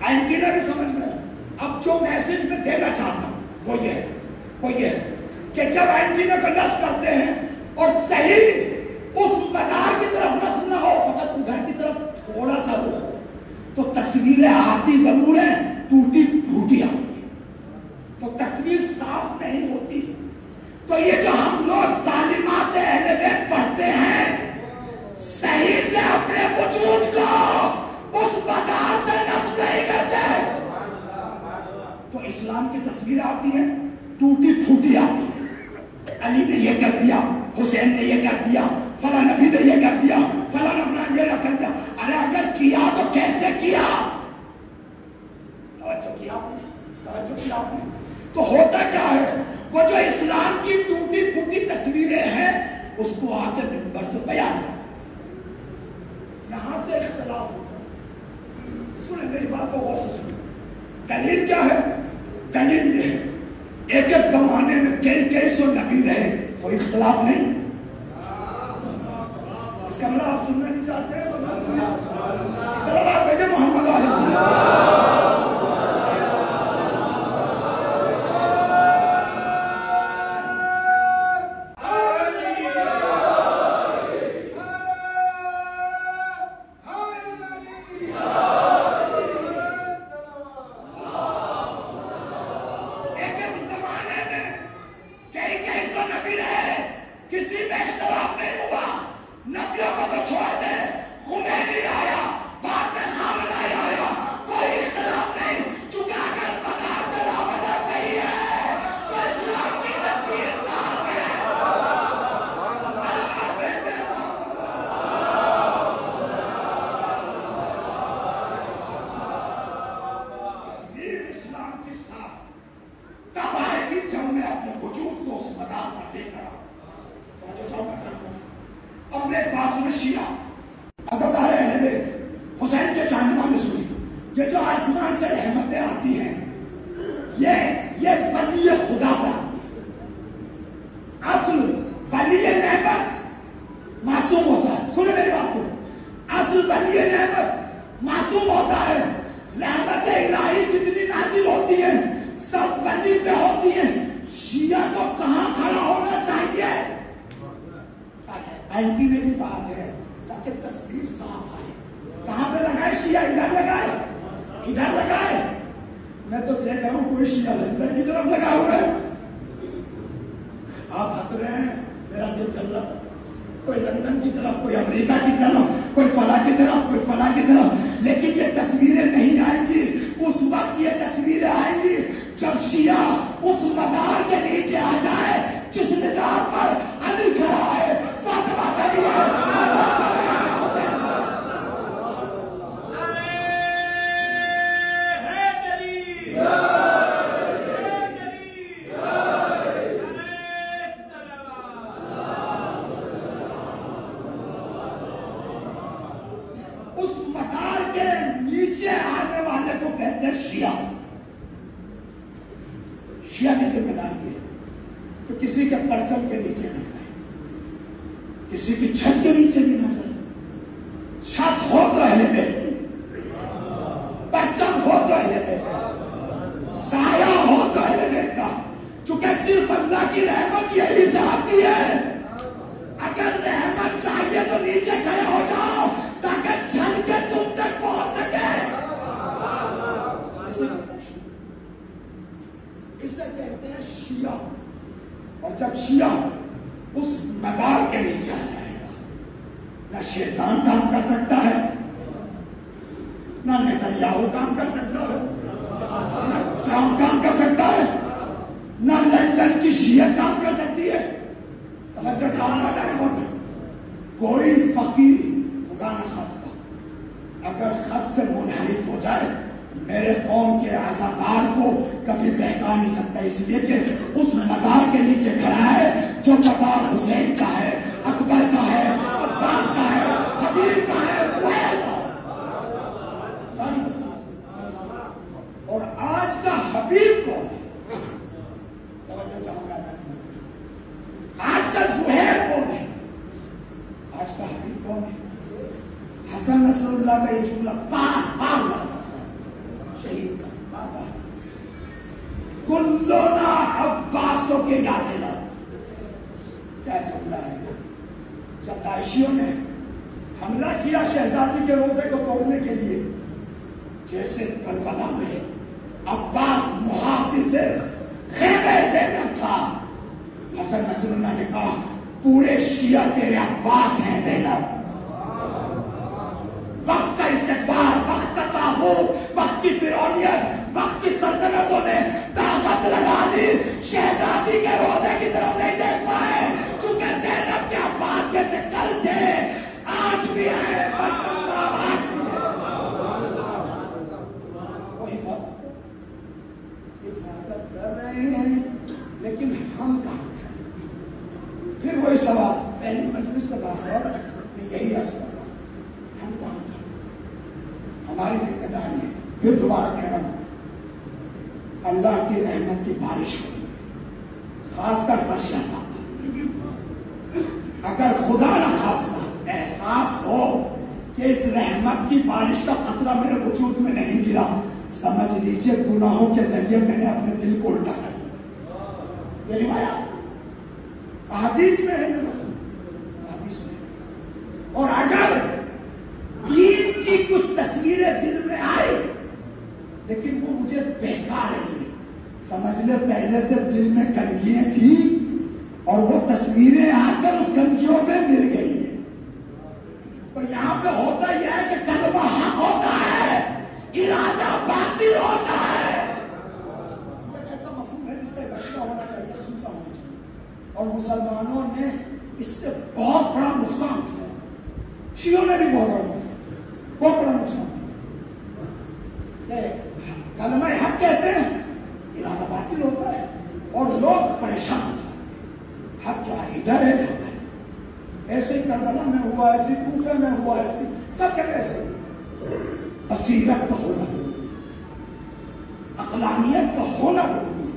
اینٹینا بھی سمجھ گئے. اب جو میسج میں دینا چاہتا ہوں وہ یہ ہے کہ جب اینٹینا کا نصب کرتے ہیں اور صحیح اس مدار کی طرف نصب نہ ہو، فقط ادھر کی طرف تھوڑا سا رخ ہو، تو تصویریں آتی ضرور ہیں، ٹوٹی پھوٹی آتی ہے، تو تصویر صاف نہیں ہوتی. تو یہ جو ہم لوگ تعلیمات اہل بیت پڑھتے ہیں، صحیح سے اپنے وجود کو اس مدار سے نصب نہیں کرتے. تو اسلام کی تصویریں آتی ہیں، ٹوٹی پھوٹی آتی ہے. علی نے یہ کر دیا، حسین نے یہ کر دیا، فلاں نبی نے یہ کر دیا، فلاں نبی نے یہ کر دیا. ارے اگر کیا تو کیسے کیا؟ توجہ کیا آپ نے. تو ہوتا کیا ہے، وہ جو اسلام کی ٹوٹی پھوٹی تصویریں ہیں اس کو آ کے منبر سے بیان کر. یہاں سے اختلاف ہوتا ہے. سنیں میری بات کو غور سے سنیں. دلیل کیا ہے؟ دلیل یہ ہے ایک ایک زمانے میں کئی سو نبی رہے، کوئی اختلاف نہیں. اس کا مطلب آپ سننا نہیں چاہتے ہیں تو نہ سنیں. صلوات بھیجے محمد علیہ. شیعہ کی ذمہ داری ہے کہ کسی کے پرچم کے نیچے نہ جائے، کسی کی چھت کے نیچے بھی نہ جائے. چھت ہو تو اہل بیت کی، پرچم ہو تو اہل بیت کا، سایہ ہو تو اہل بیت کا. چونکہ صرف اللہ کی رحمت یہی سے آتی ہے. اگر رحمت چاہیے تو نیچے کھڑے ہو جاؤ تاکہ چھن کے تم تک پہنچ سکے. اسے کہتے ہیں شیعہ. اور جب شیعہ اس مدار کے نیچے آ جائے گا نہ شیطان کام کر سکتا ہے، نہ نیتنیاہو کام کر سکتا ہے، نہ ٹرمپ کام کر سکتا ہے، نہ لندن کی شیعہ کام کر سکتی ہے۔ توجہ چاہنا جانے بہت، کوئی فقیر خدا نہ خاصتا اگر خط سے منحرف ہو جائے میرے قوم کے عزادار کو کبھی بہکا نہیں سکتا، اس لیے کہ اس مدار کے نیچے کھڑا ہے جو مدار حسین کا ہے، اکبر کا ہے، عباس کا ہے، حبیب کا ہے، زہیر کا ہے۔ اور آج کا حبیب کون ہے؟ توجہ چاہوں گا، آج کا زہیر کون ہے؟ آج کا حبیب کون ہے؟ حسن نصر اللہ کا یہ جملہ بار بار شہید کا بابا کلونا عباسوں کے یازیلا، کیا جملہ ہے؟ جب داعشیوں نے حملہ کیا شہزادی کے روزے کو توڑنے کے لیے، جیسے کربلا میں عباس محافظ خیمے زینب تھا، حسن نصر اللہ نے کہا پورے شیعہ تیرے عباس ہیں زینب۔ وقت کا استقبال، وقت کا تابوت، وقت کی فرعونیت، وقت کی سلطنتوں نے طاقت لگا دی، شہزادی کے روزے کی طرف نہیں دیکھ پائے، چونکہ زینب کے عباس جیسے کل تھے آج بھی ہے، آج بھی ہے۔ وہی وقت حفاظت کر رہے ہیں لیکن ہم کہاں ہیں؟ پھر وہی سوال پہلی مجلس سے بات ہے، میں یہی عرض کر رہا ہوں، ہم کہاں ہیں؟ ہماری ذمہ داری ہے، پھر دوبارہ کہہ رہا ہوں، اللہ کی رحمت کی بارش ہوئی، خاص کر فرش صاحب، اگر خدا نہ خواستہ احساس ہو کہ اس رحمت کی بارش کا قطرہ میرے وجود میں نہیں گرا، سمجھ لیجئے گناہوں کے ذریعے میں نے اپنے دل کو الٹا کر دیا۔ یہ روایات احادیث میں ہے، یہ مفہوم احادیث میں۔ اور اگر دین کی کچھ تصویریں دل میں آئی لیکن وہ مجھے بہکا رہی ہے، سمجھ لے پہلے سے دل میں گندگیاں تھیں اور وہ تصویریں آ کر اس گندگیوں میں مل گئی ہیں۔ تو یہاں پہ ہوتا یہ ہے کہ کلمہ حق ہوتا ہے، ارادہ باطل ہوتا ہے۔ ایسا مفہوم ہے جس پہ غشہ ہونا چاہیے، خمسہ ہونا چاہیے، اور مسلمانوں نے اس سے بہت بڑا نقصان کیا، شیعوں نے بھی بہت بڑا نقصان کیا۔ کلمہ حق کہتے ہیں، ارادہ باطل ہوتا ہے اور لوگ پریشان ہوتے ہیں، حق کیا ہے، ادھر ہے ادھر ہے۔ ایسے ہی کربلا میں ہوا، ایسے کوفے میں ہوا، ایسے سب جگہ ایسے۔ بصیرت کا ہونا ضروری، عقلانیت کا ہونا ضروری،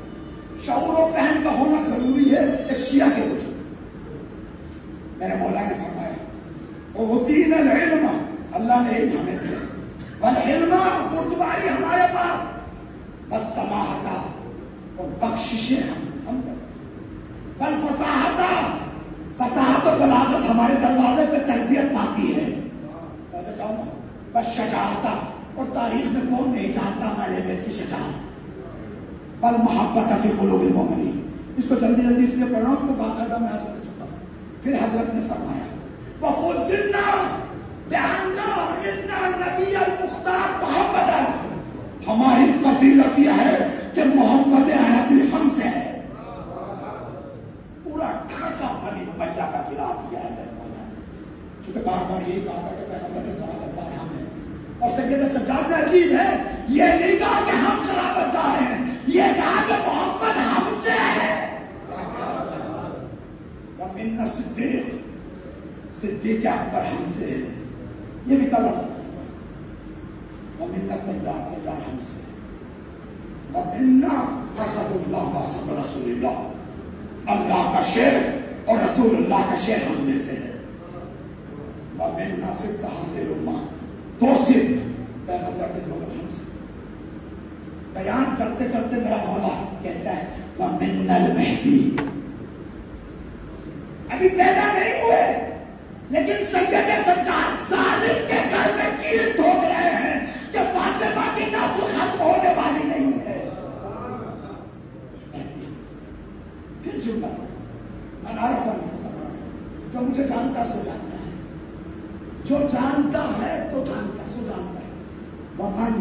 شعور و فہم کا ہونا ضروری ہے ایک شیعہ کے وجود۔ میرے مولا نے فرمایا اُوتینا العلم، اللہ نے علم ہمیں دیا، والعلم بردباری ہمارے پاس، بس سماحتہ اور بخششیں ہم بل فصاحتہ، فصاحت و بلاغت ہمارے دروازے پہ تربیت پاتی ہے۔ بس شجاعتہ، اور تاریخ میں کون نہیں جانتا ہمارے بیت کی شجاعت، بل محبت فی قلوب المؤمنین۔ اس کو جلدی جلدی اس لیے پڑھ رہا ہوں، اس کو باقاعدہ میں عرض کر چکا ہوں۔ پھر حضرت نے فرمایا وَفُضِّلْنَا بِأَنَّا مِنَّا النَّبِيَّ الْمُخْتَارَ مُحَمَّدًا، ہماری فضیلت یہ ہے کہ محمد عربی ہم سے ہے۔ پورا ڈھانچہ بنی امیہ کا گرا دیا ہے میرے مولا نے، چونکہ بار بار یہی کہا تھا کہ پیغمبر کے خلافت دار ہم ہیں، اور سید سجاد میں عجیب ہے، یہ نہیں کہا کہ ہم خلافت دار ہیں، یہ کہا کہ محمد ہم سے ہے۔ وَمِنَّا صدیق، صدیق اکبر ہم سے ہے، یہ بھی کل عرض کرتا ہے۔ وَمِنَّا تیار ہم سے ہے، وَمِنَّا اسد اللہ واسد رسول اللہ، اللہ کا شیر اور رسول اللہ کا شیر ہم میں سے ہے۔ وَمِنَّا صدق حاضر الامہ، دو صدق پیغمبر کے دو ہم سے۔ بیان کرتے کرتے میرا مولا کہتا ہے وَمِنَّا الْمَهْدِی، ابھی پیدا نہیں ہوئے لیکن سید سجاد صادق کے گھر میں کیل ٹھوک رہے ہیں کہ فاطمہ کی نسل ختم ہونے والی نہیں ہے۔ پھر جملہ من عرف جو مجھے جانتا ہے سو جانتا ہے، ومن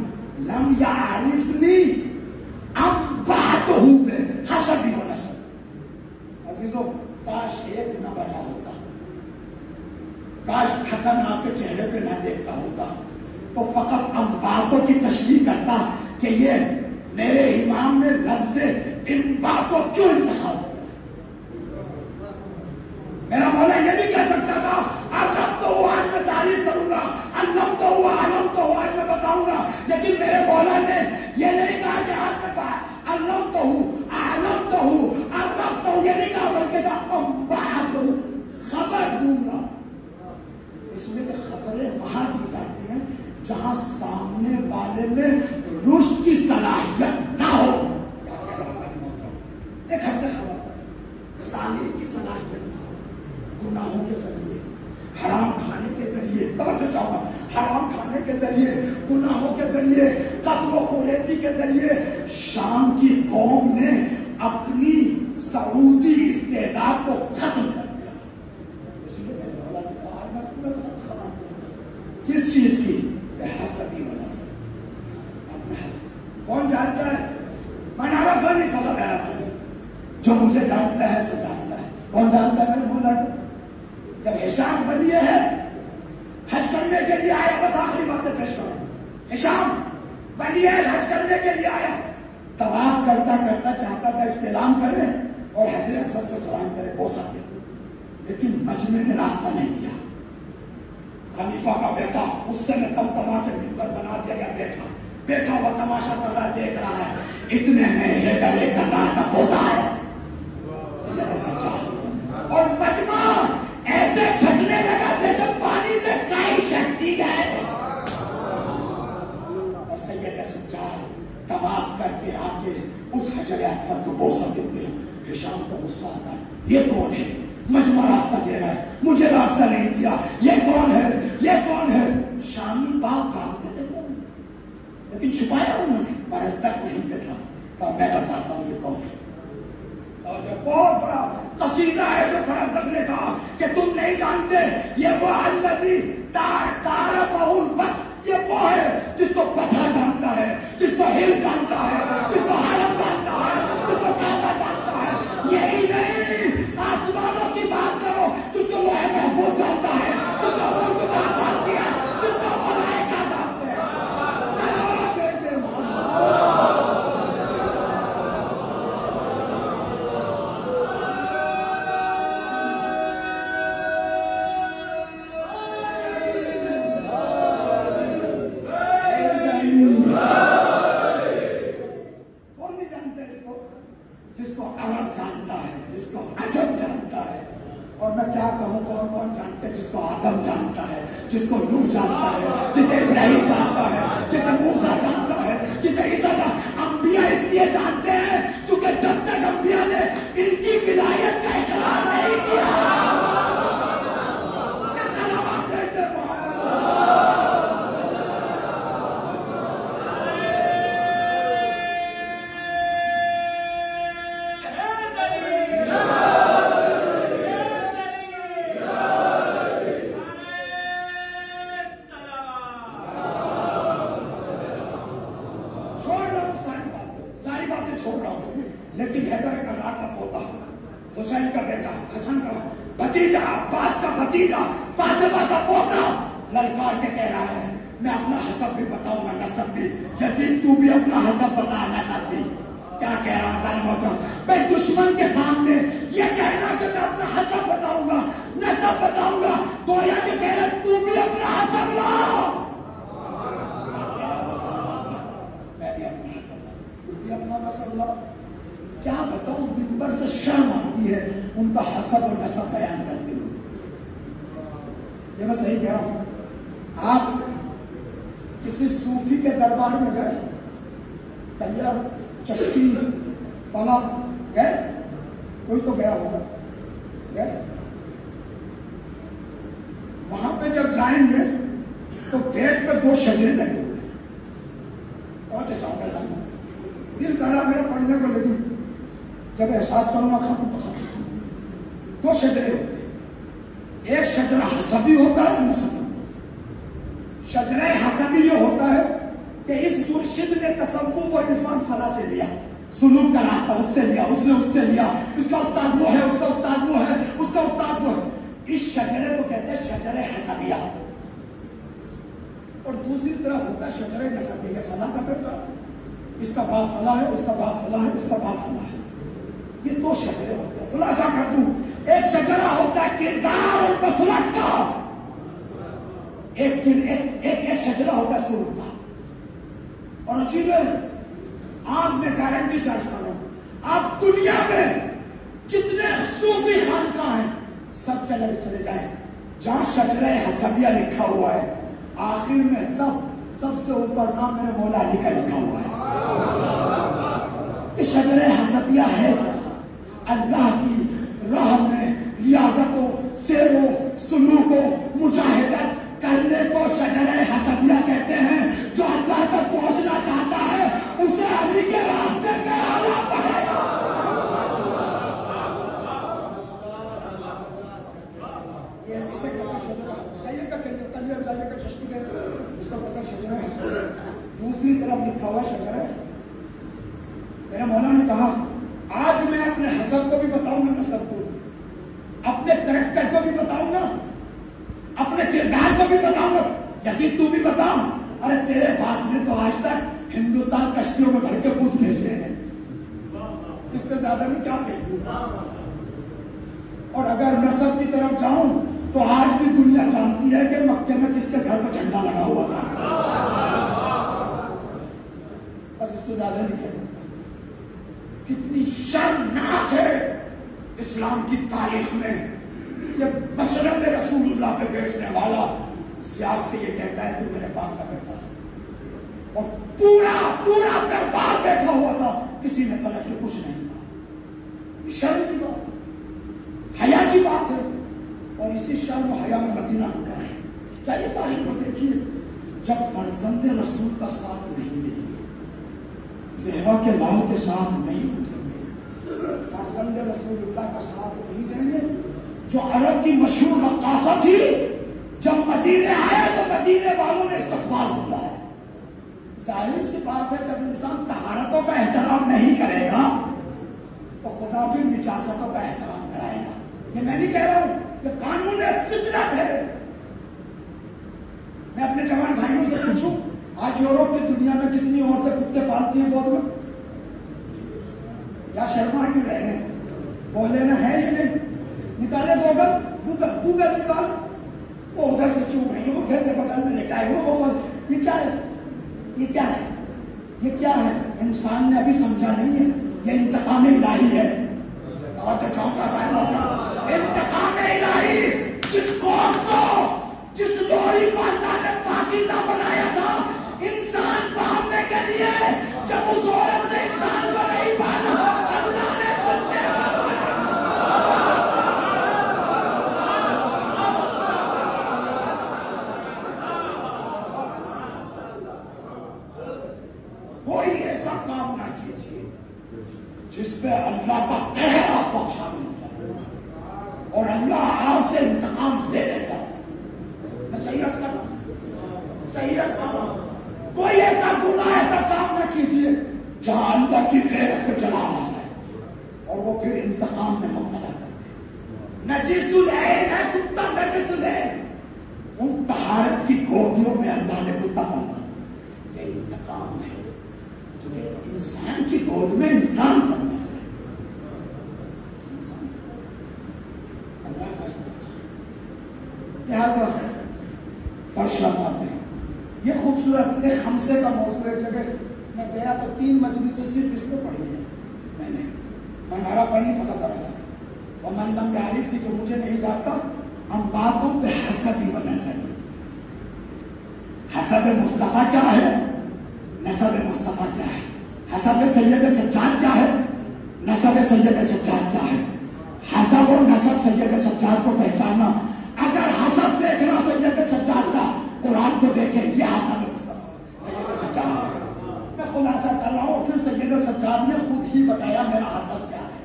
لم یعرفنی انبعتہ بحسب ونسب۔ عزیزو کاش ایک نہ بچا ہوتا، کاش تھکن آپ کے چہرے پہ نہ دیکھتا ہوتا تو فقط انبعتوں کی تشریح کرتا کہ یہ میرے امام نے لفظ انبعتوں کیوں انتخاب کیا۔ میرا مولا یہ بھی کہہ سکتا تھا عرفت ہوا آج میں تعریف کروں گا، علمت ہوا علمت ہوا آج میں بتاؤں گا، لیکن میرے مولا نے یہ نہیں کہا کہ آج میں علمت ہوں علمت ہوں عرفت ہوں، یہ نہیں کہا بلکہ کہا انبعت ہوں، خبر دوں گا۔ اس لیے کہ خبریں وہاں دی جاتی ہیں جہاں سامنے والے میں رشد کی صلاحیت نہ ہو۔ ایک ہفتے خبر تعلیم کی صلاحیت نہ ہو، گناہوں کے ذریعے، حرام کھانے کے ذریعے، توجہ چاہوں گا، حرام کھانے کے ذریعے، گناہوں کے ذریعے، قتل و خریزی کے ذریعے شام کی قوم نے اپنی سعودی استعداد کو ختم کر دیا۔ اس لیے میں مولا نے کہا میں تمہیں خبر دوں، کس چیز کی؟ حسبی و نسب، اپنے حسب۔ کون جانتا ہے؟ من عرفنی فقد عرفنی، جو مجھے جانتا ہے سو جانتا ہے۔ کون جانتا ہے میرے مولا کو؟ جب ہشام بلیے ہے حج کرنے کے لیے آیا، بس آخری باتیں پیش کروں، ہشام بلیے حج کرنے کے لیے آیا، طواف کرتا کرتا چاہتا تھا استلام کرے اور حجر اسود کو سلام کرے، بوسا دے، لیکن مجمع نے راستہ نہیں دیا۔ خلیفہ کا بیٹا غصے میں تمتما کے منبر بنا دیا گیا، بیٹھا ہوا تماشا کر رہا دیکھ رہا ہے، اتنے میں حیدر کرار کا پودا ہے اور مجمع ایسے چھٹنے لگا جیسے پانی سے کائی چھٹتی ہے، اور سید سجاد طواف کر کے آ کے اس حجر اسود کو بوسا دیتے ہیں۔ ہشام کو غصہ آتا ہے، یہ کون ہے؟ مجمع راستہ دے رہا ہے، مجھے راستہ نہیں دیا، یہ کون ہے؟ یہ کون ہے؟ شامی بات جانتے تھے کون، لیکن چھپایا انہوں نے، فرزدق نہیں پہ تھا، کہا میں بتاتا ہوں یہ کون ہے۔ اور جو بہت بڑا قصیدہ ہے جو فرزدق نے کہا کہ تم نہیں جانتے، یہ وہ الذی تعرفہ البط، یہ وہ ہے جس کو پتھر جانتا ہے، جس کو ہل جانتا ہے، جس کو حرم جانتا ہے، جس کو کعبہ جانتا ہے۔ یہی نہیں، آسمانوں کی بات کرو، جس کو لوح محفوظ جانتا ہے، جس کو ملک جانتی ہے، جس کو ملائکہ جانتے ہیں۔ صلوات دیتے محمد۔ جس کو عرب جانتا ہے، جس کو عجب جانتا ہے، اور میں کیا کہوں کون کون جانتے ہیں، جس کو آدم جانتا ہے، جس کو نوح جانتا ہے، جسے ابراہیم جانتا ہے، جسے موسیٰ جانتا ہے، جسے عیسیٰ جانتا ہے۔ انبیاء اس لیے جانتے ہیں چونکہ جب تک انبیاء نے ان کی ولایت کا اقرار نہیں کیا۔ سلامات دیتے چھوڑ رہا ہوں، لیکن حیدر کرار کا پوتا، حسین کا بیٹا، حسن کا بھتیجا، عباس کا بھتیجا، فاطمہ کا پوتا للکار کے کہہ رہا ہے میں اپنا حسب بھی بتاؤں گا، نسب بھی۔ یزید تو بھی اپنا حسب بتا، نسب بھی۔ کیا کہہ رہا ہوں میں دشمن کے سامنے یہ کہنا کہ میں اپنا حسب بتاؤں گا، نسب بتاؤں گا، گویا کہ کہہ رہا تو بھی اپنا حسب لا، میں بھی اپنا حسب لا، تو بھی اپنا نسب لا۔ کیا بتاؤں، منبر سے شرم آتی ہے ان کا حسب اور نسب بیان کرتے ہوئے۔ یہ میں صحیح کہہ رہا ہوں؟ آپ کسی صوفی کے دربار میں گئے، تیار چشتی فلا گئے، کوئی تو گیا ہوگا، گئے وہاں پہ جب جائیں گے تو گیٹ پہ 2 شجرے لگے ہوئے ہیں، بہت اچھا ہوگا، دل کر رہا میرا پڑھنے کو، لیکن جب احساس کروں گا ختم تو ختم۔ 2 شجرے ہوتے ہیں، ایک شجرہ حسبی ہوتا ہے، نسبی۔ شجرہ حسبی یہ ہوتا ہے کہ اس مرشد نے تصوف اور عرفان فلاں سے لیا، سلوک کا راستہ اس سے لیا، اس نے اس سے لیا، اس کا استاد وہ ہے، اس کا استاد وہ ہے، اس کا استاد وہ ہے. اس شجرے کو کہتے ہیں شجرے حسبیہ. اور دوسری طرف ہوتا ہے شجرے نسبیہ، فلاں کا بیٹا، اس کا باپ فلاں ہے، اس کا باپ فلاں ہے، اس کا باپ فلاں ہے. یہ دو شجرے ہوتے ہیں. خلاصہ کر دوں، ایک شجرا ہوتا ہے کردار اور مسلک کا، ایک شجرا ہوتا ہے سلوک کا. اور عجیب ہے، آپ میں گارنٹی سے عرض کر رہا ہوں، آپ دنیا میں جتنے صوفی خانقاہ ہیں سب چلے جائیں، جہاں شجرہ حسبیہ لکھا ہوا ہے آخر میں سب سے اوپر نام میرے مولا علی کا لکھا ہوا ہے. یہ شجرہ حسبیہ ہے اللہ کی راہ میں ریاضت و سیر و سلوک و مجاہدت کرنے کو شجرہ حسبیہ کہتے ہیں. جو اللہ تک پہنچنا چاہتا ہے اسے علی کے راستے میں آنا پڑے گا. دوسری طرف لکھا ہوا شجرہ ہے. میرے مولا نے کہا آج میں اپنے حسب کو بھی بتاؤں گا، نسب کو، اپنے کریکٹر کو بھی بتاؤں گا، اپنے کردار کو بھی بتاؤں گا. یقین تو بھی بتا، ارے تیرے باپ نے تو آج تک ہندوستان کشتیوں میں بھر کے پوت بھیجے ہیں، اس سے زیادہ میں کیا بھیج دوں. اور اگر نسب کی طرف جاؤں تو آج بھی دنیا جانتی ہے کہ مکے میں کس کے گھر پر جھنڈا لگا ہوا تھا. بس اس سے زیادہ نہیں کہہ سکتا. کتنی شرمناک ہے اسلام کی تاریخ میں یہ مسلط رسول اللہ پہ بیٹھنے والا سیاست سے یہ کہتا ہے تو میرے باپ کا بیٹا ہے، اور پورا دربار بیٹھا ہوا تھا، کسی نے پلٹ کے کچھ نہیں کہا. شرم کی بات، حیا کی بات ہے. اور اسی شرم و حیا میں مدینہ ڈوبا ہے. کیا یہ تاریخ کو دیکھیے، جب فرزند رسول کا ساتھ نہیں دیں گے، زہرا کے لال کے ساتھ نہیں اٹھیں گے، فرزند رسول اللہ کا ساتھ نہیں دیں گے. جو عرب کی مشہور رقاصہ تھی، جب مدینے آئے تو مدینے والوں نے استقبال کیا ہے. ظاہر سی بات ہے جب انسان طہارتوں کا احترام نہیں کرے گا تو خدا بھی نجاستوں کا احترام کرائے گا. یہ میں نہیں کہہ رہا ہوں، یہ قانون فطرت ہے. میں اپنے جوان بھائیوں سے پوچھوں، آج یورپ کی دنیا میں کتنی عورتیں کتے پالتی ہیں گود میں؟ یا شرما کیوں رہے ہیں؟ بولے نہ ہے یہ نہیں. نکالے گوگل نکال، وہ ادھر سے چوب رہی ہے، ادھر سے بغل میں لٹائے وہ. یہ کیا ہے؟ یہ کیا ہے؟ یہ کیا ہے؟ انسان نے ابھی سمجھا نہیں ہے، یہ انتقام الہی ہے. انتقام الہی. جس قوم کو، جس لوری کو اللہ نے پاکیزہ بنایا تھا انسان پالنے کے لیے، جب اس عورت نے انسان کو نہیں پالا اللہ نے کتے بنایا. کوئی ایسا کام نہ کیجیے جس پہ اللہ کا قہر آپ کو شامل ہو جائے اور اللہ آپ سے انتقام لے لے گا. میں صحیح رکھتا ہوں، صحیح رکھتا ہوں. کوئی ایسا گناہ، ایسا کام نہ کیجیے جہاں اللہ کی غیرت کو جلا نہ جائے اور وہ پھر انتقام میں مبتلا کر دے. نجس العین ہے کتا، نجس العین. ان طہارت کی گودیوں میں اللہ نے کتا بنا. یہ انتقام ہے. انسان کی گود میں انسان بننا چاہیے. اللہ کا لہٰذا فرش لگاتے ہیں. یہ خوبصورت ایک خمسے کا موضوع ایک جگہ میں گیا تو 3 مجلسیں صرف اس کو پڑھی ہیں میں نے. ہمارا پڑھنی فقط رہا اور من لم یعرف کی جو مجھے نہیں جانتا، ہم باتوں پہ حسب ہی و نسب. حسب مصطفیٰ کیا ہے، نسب مصطفیٰ کیا ہے. حسب سید سجاد کیا ہے، نسب سید سجاد کیا ہے. حسب اور نسب سید سجاد کو پہچاننا. اگر حسب دیکھنا سید سجاد کا، قرآن کو دیکھیں، یہ حسب مصطفیٰ سید سجاد ہے. میں خلاصہ کر رہا ہوں، پھر سید سجاد نے خود ہی بتایا میرا حسب کیا ہے.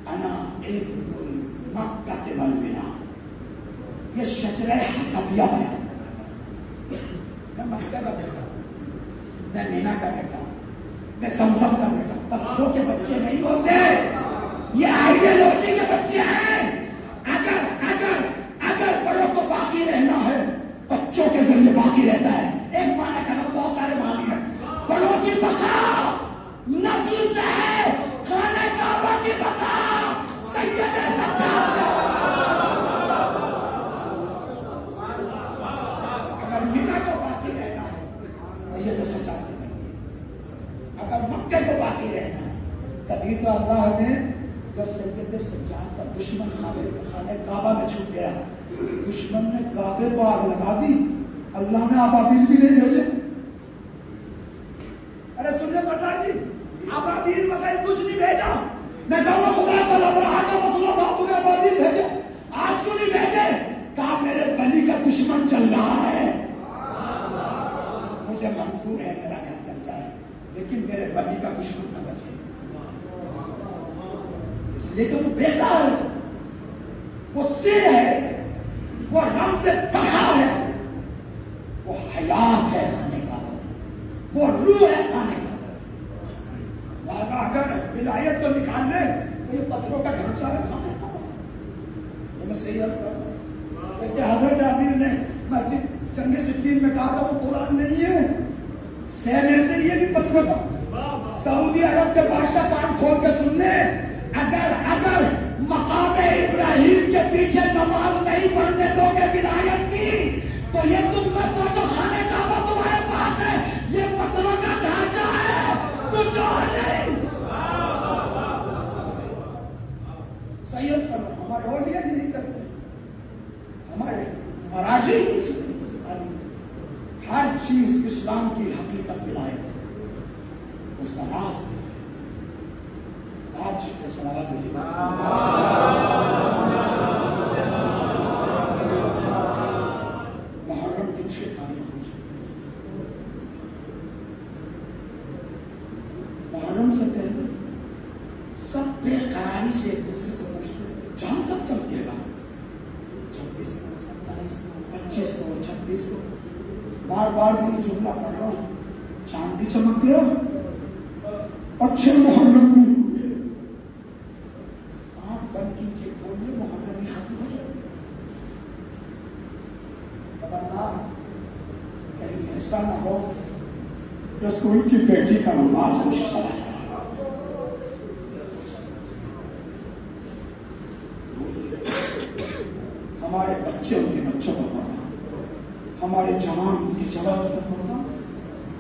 انا ابن مکہ والمدینہ. یہ شجرہ حسبیہ بیان. میں مکہ کا بیٹا، میں مینا کا بیٹا، میں زمزم کا بیٹا. پتھروں کے بچے نہیں ہوتے، یہ آئیڈیالوجی کے بچے ہیں. اگر بڑوں کو باقی رہنا ہے، بچوں کے ذریعے باقی رہتا ہے. ایک معنی کرنا، بہت سارے معنی ہیں. بڑوں کی بقا نسل سے ہے، خانہ کعبہ کی بقا سید سجاد سے. اگر مینا کو باقی رہنا ہے سید سجاد کے ذریعے، اگر مکے کو باقی رہنا ہے. تبھی تو اللہ نے جب سید سجاد کا دشمن خانہ کعبہ میں چھپ گیا، دشمن نے کعبے کو آگ لگا دی، اللہ نے ابابیل بھی نہیں بھیجے. ارے سننے پردھان جی، ابابیل بغیر کچھ نہیں بھیجا. میں کہوں گا خدا کا لبرہا کا مسئلہ تھا، تمہیں ابابیل بھیجے، آج کیوں نہیں بھیجے؟ کہا میرے ولی کا دشمن چل رہا ہے، مجھے منظور ہے میرا گھر چل جائے، لیکن میرے ولی کا دشمن نہ بچے. اس لیے کہ وہ بیٹا ہے، وہ سر ہے، وہ رم سے بہا ہے، وہ حیات ہے خانے کعبہ، وہ روح ہے خانے کعبہ. اگر ولایت تو نکال لے تو یہ پتھروں کا ڈھانچہ ہے خانے کعبہ. یہ میں صحیح عرض کروں کہ حضرت امیر نے مسجد جنگ صفین میں کہا تھا وہ قرآن نہیں ہے، سینے سے یہ بھی پتھروں کا. سعودی عرب کے بادشاہ کان کھول کے سن لے، اگر مقام ابراہیم کے پیچھے نماز نہیں پڑھنے دو گے ولایت کی، تو یہ تم مت سوچو خانے کعبہ تمہارے پاس ہے، یہ پتھروں کا ڈھانچہ ہے، کچھ اور نہیں. صحیح کرو، ہمارے اولیاء یہی کرتے ہیں، ہمارے مراجع ہر چیز اسلام کی حقیقت ولایت ہے، اس کا راز ہے. آپ جتنے سلامت بھیجیے. محرم کی 6 تاریخ ہو چکی ہے. محرم سے پہلے سب بے قراری سے ایک دوسرے سے پوچھتے چاند کب چمکے گا؟ 26 کو، 27 کو، 25 کو، 26 کو. بار بار بھی جملہ پڑھ رہا ہوں، چاند بھی چمک گیا، اچھے محرم بھی بند کیجیے، کھولئے، محرم بھی ختم ہو جائے. خبردار کہیں ایسا نہ ہو رسول کی بیٹی کا رومال خشک چلا جائے. ہمارے بچے ان کے بچوں کو پڑھنا، ہمارے جوان ان کے جوانوں کو پڑھنا،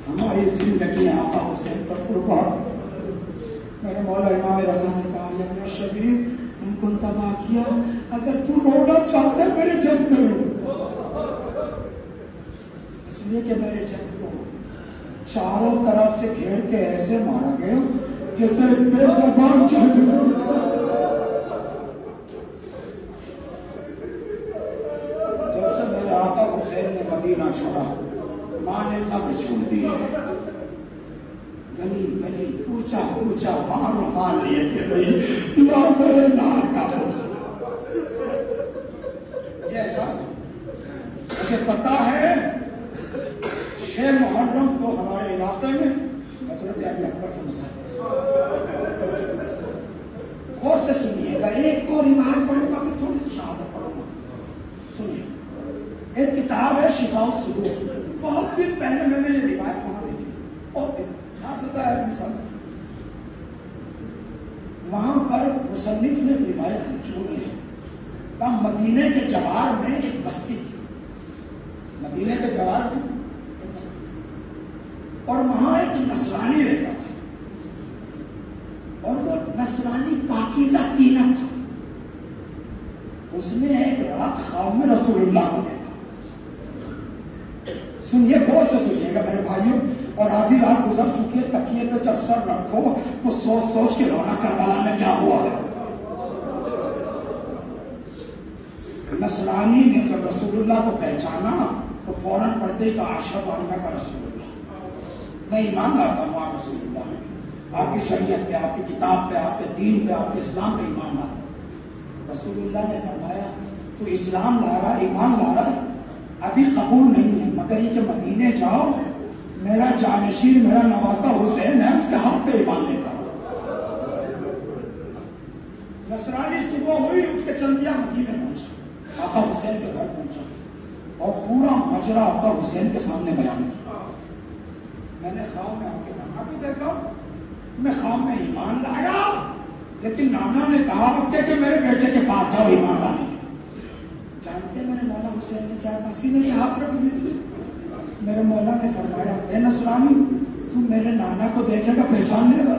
ہماری زندگی آقا حسین پر قربان. میرے مولا امام رضا نے کہا یا ابن شبیر ان کو تباہ کیا، اگر تو رونا چاہتا ہے میرے جد کرو، اس لیے کہ میرے جد کو چاروں طرف سے گھیر کے ایسے مارا گیا جیسے بے زبان چل گیا. جب سے میرے آقا حسین نے مدینہ چھوڑا، ماں نے قبر چھوڑ دی ہے. گلی گلی پوچھا پوچھا مارو مار لیے کہ بھائی یار میرے لال کا پوچھ. جیسا مجھے پتا ہے 6 محرم کو ہمارے علاقے میں حضرت علی اکبر کا مسائل. غور سے سنیے گا، ایک تو روایت پڑھوں گا پھر تھوڑی سی شہادت پڑھوں گا. سنیے، ایک کتاب ہے شفاء الصدور، بہت دن پہلے میں نے یہ روایت وہاں دیکھی، بہت دن حافظہ ہے انسان. وہاں پر مصنف نے روایت لکھی ہوئی ہے کہ مدینے کے جوار میں ایک بستی تھی، مدینے کے جوار میں ایک بستی، اور وہاں ایک نصرانی رہتا تھا، اور وہ نصرانی پاکیزہ تینت تھا. اس نے ایک رات خواب میں رسول اللہ کو دیکھا. سنیے، غور سے سنیے گا میرے بھائیوں، اور آدھی رات گزر چکی ہے، تکیے پہ جب سر رکھو تو سوچ سوچ کے رونا کربلا میں کیا ہوا ہے. نصرانی نے جب رسول اللہ کو پہچانا تو فوراً پڑھتے ہی کہا اشہد ان کا رسول اللہ، میں ایمان لاتا ہوں آپ رسول اللہ ہیں، آپ کی شریعت پہ، آپ کی کتاب پہ، آپ کے دین پہ، آپ کے اسلام پہ ایمان لاتا ہوں. رسول اللہ نے فرمایا تو اسلام لا رہا، ایمان لا رہا ہے، ابھی قبول نہیں ہے، مگر یہ کہ مدینے جاؤ، میرا جانشین میرا نواسا حسین ہے، اس کے ہاتھ پہ ایمان لے کر۔ نصرانی صبح ہوئی اٹھ کے چل دیا، مدینے پہنچا، آقا حسین کے گھر پہنچا اور پورا ماجرا آقا حسین کے سامنے بیان کیا۔ میں نے خواب میں آپ کے نانا بھی دیکھا، میں خواب میں ایمان لایا، لیکن نانا نے کہا کہ میرے بیٹے کے پاس جاؤ ایمان لانے۔ جانتے میرے مولا حسین نے کیا کہا؟ سینے کے ہاتھ رکھ دی تھی۔ میرے مولا نے فرمایا اے نصرانی، تو میرے نانا کو دیکھے گا پہچان لے گا؟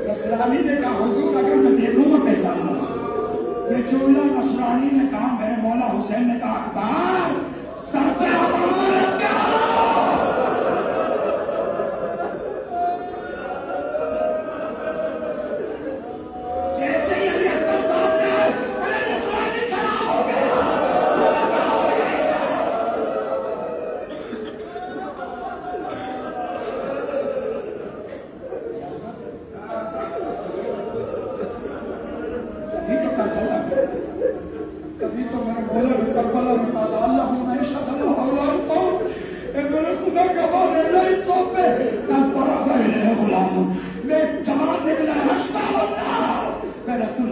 نصرانی نے کہا حضور اگر میں دیکھوں میں پہچان لوں گا۔ یہ جملہ نصرانی نے کہا، میرے مولا حسین نے کہا اکبر سر پہ رکھ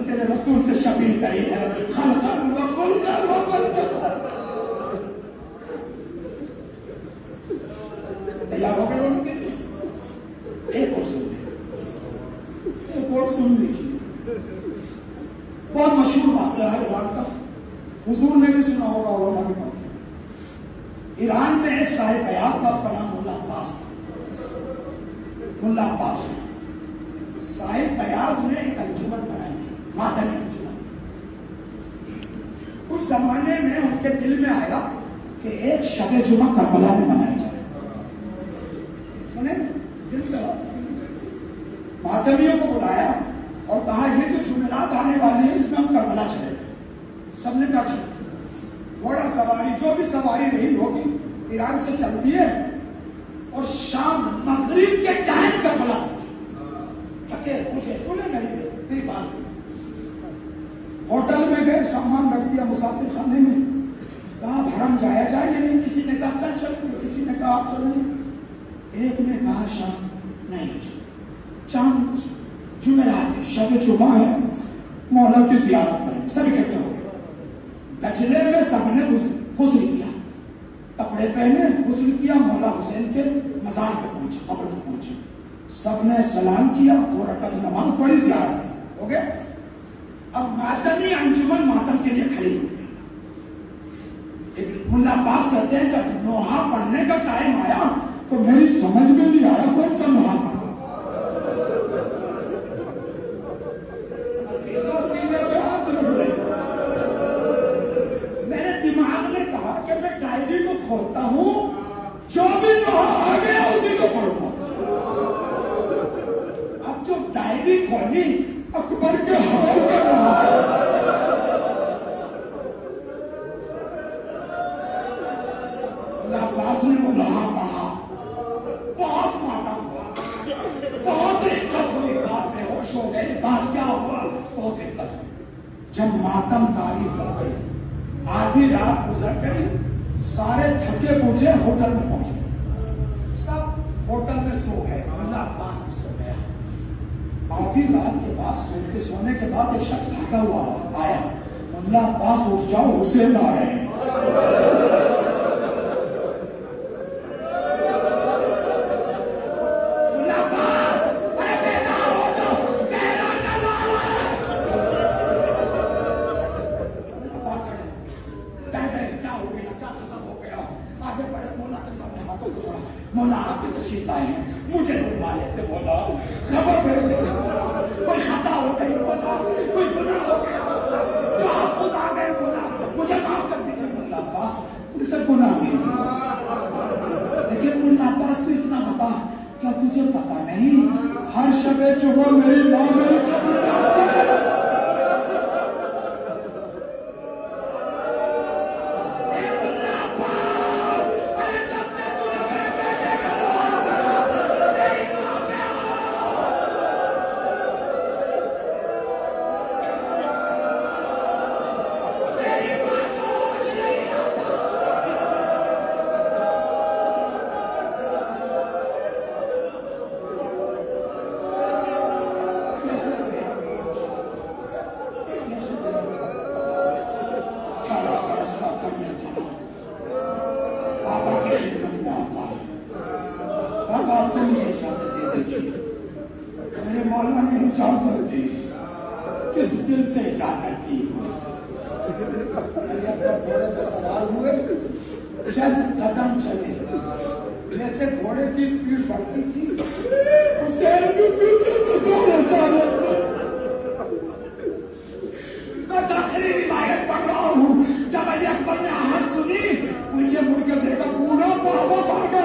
کے رسول سے شبیہ ترین ہے، تیار ہو گئے رونے کے لیے؟ ایک اور سن لیں، ایک اور سن لیجیے، بہت مشہور واقعہ ہے ایران کا، حضور نے بھی سنا ہوگا، علماء بھی پڑھا۔ ایران میں ایک صاحب بیاض تھا، اس کا نام ملا عباس تھا۔ ملا عباس صاحب بیاض نے ایک انجمن بنائی تھی، ماتمی انجمن۔ اس زمانے میں ان کے دل میں آیا کہ ایک شب جمعہ کربلا میں منائی جائے۔ دل میں ماتمیوں کو بلایا اور کہا یہ جو جمعرات آنے والے ہیں اس میں ہم کربلا چلے گئے۔ سب نے کہا ٹھیک۔ گھوڑا سواری جو بھی سواری رہی ہوگی ایران سے چلتی ہے اور شام مغرب کے ٹائم کربلا تھکے مجھے سنے میری بات سنے۔ ہوٹل میں گئے، سامان رکھ دیا مسافر خانے میں، کہا حرم جایا جائے یا نہیں؟ کسی نے کہا کل چلیں گے، کسی نے کہا آپ چلیں گے، ایک نے کہا شام نہیں، چاند جمعرات ہے، شب جمعہ ہے، مولا کی زیارت کریں۔ سب اکٹھے ہو گئے، گجلے میں سب نے غسل کیا، کپڑے پہنے غسل کیا، مولا حسین کے مزار پہ پہنچے، قبر پہ پہنچے، سب نے سلام کیا، 2 رکعت نماز پڑھی، زیارت ہو گئے۔ اب ماتمی انجمن ماتم کے لیے کھڑی ہو گئی۔ ملا عباس کہتے ہیں جب نوحہ پڑھنے کا ٹائم آیا تو میری سمجھ میں نہیں آیا کون سا نوحہ پڑھا۔ میرے دماغ نے کہا کہ میں ڈائری کو کھولتا ہوں، جو بھی نوحہ آ گیا اسی کو پڑھوں گا۔ اب جو ڈائری کھولی اکبر کے حال کا نوحہ ہے۔ عباس نے وہ نوحہ پڑھا، بہت ماتم ہوا، بہت دقت ہوئی، بات میں ہوش ہو گئی، بات کیا ہوا، بہت دقت ہوئی۔ جب ماتم کاری ہو گئی، آدھی رات گزر گئی، سارے تھکے پوچھے ہوٹل میں پہنچے، سب ہوٹل میں سو گئے، ملا عباس بھی سو گیا۔ آدھی رات کے بعد سونے کے بعد ایک شخص بھاگا ہوا آیا، ملا عباس اٹھ جاؤ حسین آ رہے ہیں۔ مولا آپ کی تشریف لائے ہیں، مجھے بلوا لیتے مولا، خبر بھیج دیتے مولا، کوئی خطا ہو گئی مولا، کوئی گناہ ہو گیا، تو آپ خود آ گئے مولا، مجھے معاف کر دیجیے۔ مولا عباس تم سے گناہ نہیں، لیکن مولا عباس تو اتنا بتا، کیا تجھے پتا نہیں ہر شب جمعہ میری ماں میری قبر پہ آتی ہے؟ مجھے اجازت دی. گھوڑے پہ سوار ہوئے, چند قدم چلے, جیسے گھوڑے کی اسپیڈ بڑھتی تھی حسین بھی پیچھے سے دوڑے جا رہے تھے. بس آخری روایت پڑھ رہا ہوں, جب علی اکبر نے آہٹ سنی پیچھے مڑ کے دیکھا پورا بابا بھاگا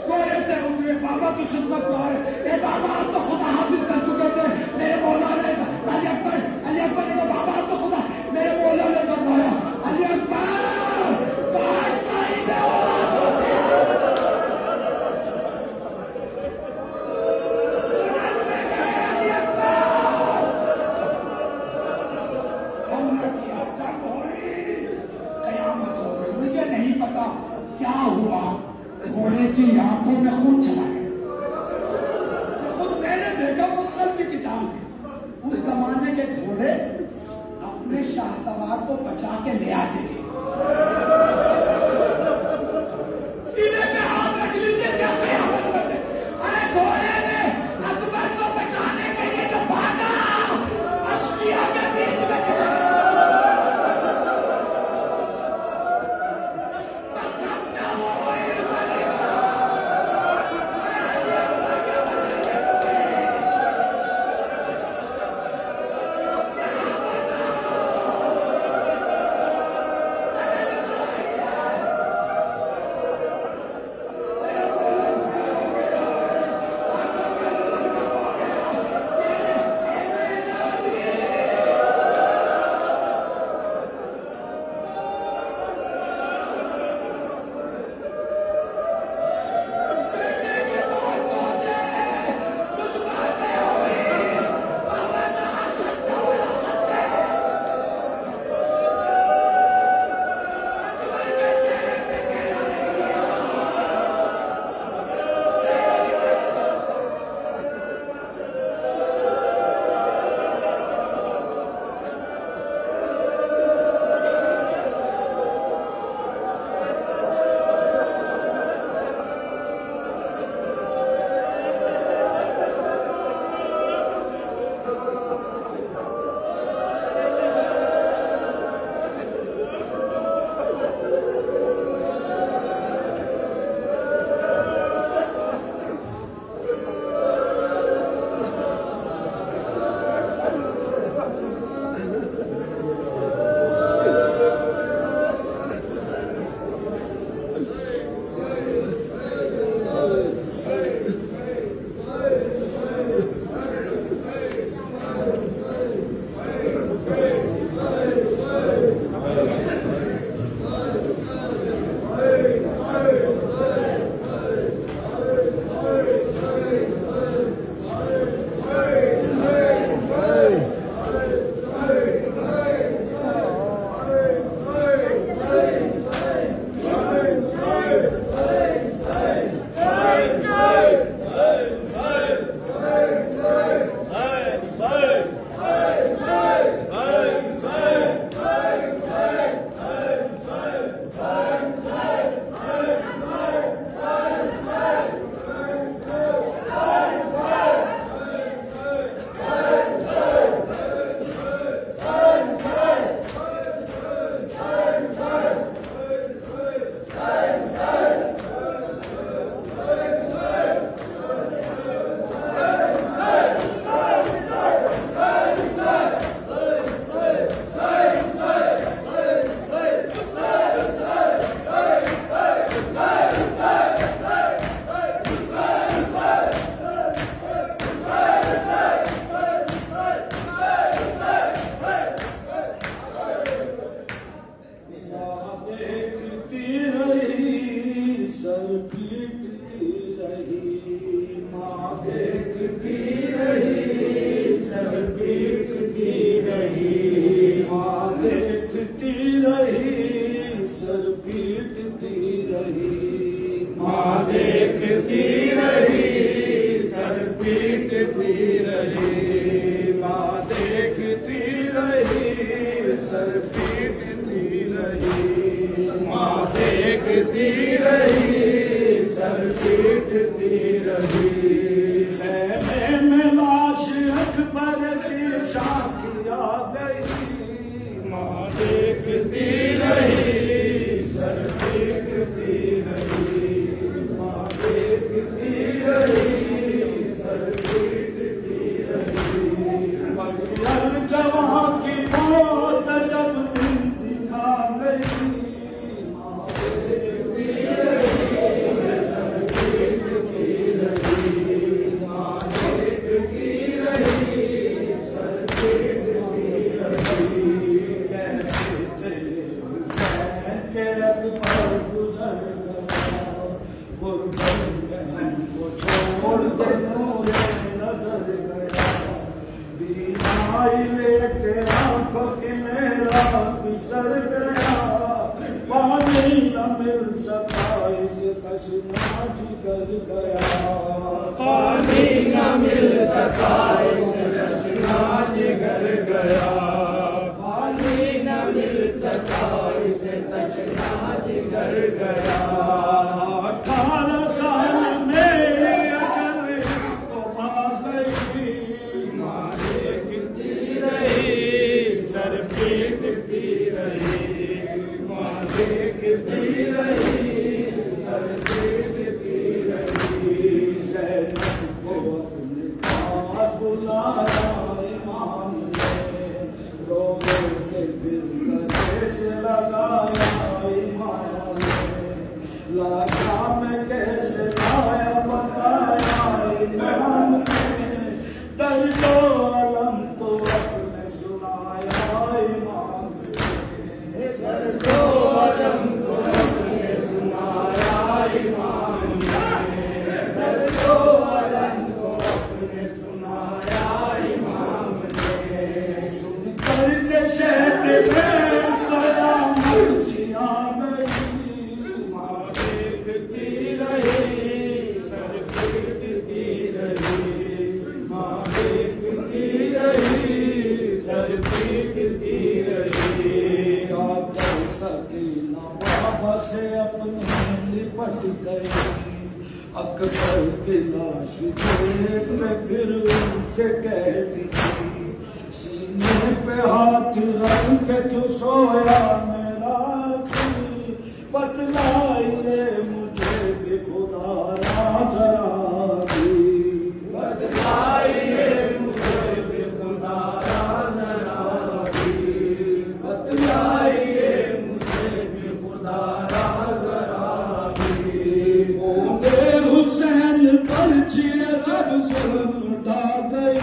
گھوڑے سے اترے, بابا کی خدمت میں آئے. اے بابا آپ تو خدا حافظ کر چکے تھے, میرے مولا نے علی اکبر نے بابا آپ تو خدا, میرے مولا نے فرمایا علی اکبر کاش نہیں میں اولاد ہوتے. قیامت ہو گئی. مجھے نہیں پتا کیا ہوا, گھوڑے کی آنکھوں میں خون چلا گیا. خود میں نے دیکھا مسلم کی کتاب میں اس زمانے کے گھوڑے اپنے شاہ سوار کو بچا کے لے آتے تھے. سینے پہ ہاتھ رکھ لیجیے کیا قیامت بچے. ارے گھوڑے نے اکبر کو بچانے کے لیے جب بھاگا اشقیاء کے بیچ میں چلا گیا. شاہ پسر گیا پانی نہ مل سکا اس تشنا جگر گیا پانی نہ مل سکا اس تشنا جگر گیا پانی نہ مل سکا اس تشنا جگر گیا 18 سال میں اجل تو آ گئی ماں دیکھتی رہی سر پیٹتی رہی ماں دیکھتی رہی سر پیٹتی رہی زینب کو اپنے پاس بلایا امام نے رو رو کے دل گلے سے لگایا امام نے لایا میں کیسے لایا بتایا امام نے درد و علم تو اپنے سنایا امام نے درد و علم تو اپنے سنایا امام نے درد و علم تو اپنے سنایا امام نے سن کر کے شہر میں قیامت سی آ گئی ماں دیکھتی رہی سر پیٹتی رہی ماں دیکھتی رہی سر پیٹتی رہی آپ سکینہ بابا سے اپنی لپٹ گئی اکبر کی لاش جیب میں پھر ان سے کہتی تھی سینے پہ ہاتھ رکھ کے تو سویا میرا جی بتلائیے مجھے بھی خدا را ذرا بھی بتلائیے مجھے بھی خدا را ذرا بھی بتلائیے مجھے بھی خدا را ذرا بھی بوندے حسین پر چیرہ ظلم ڈال گئی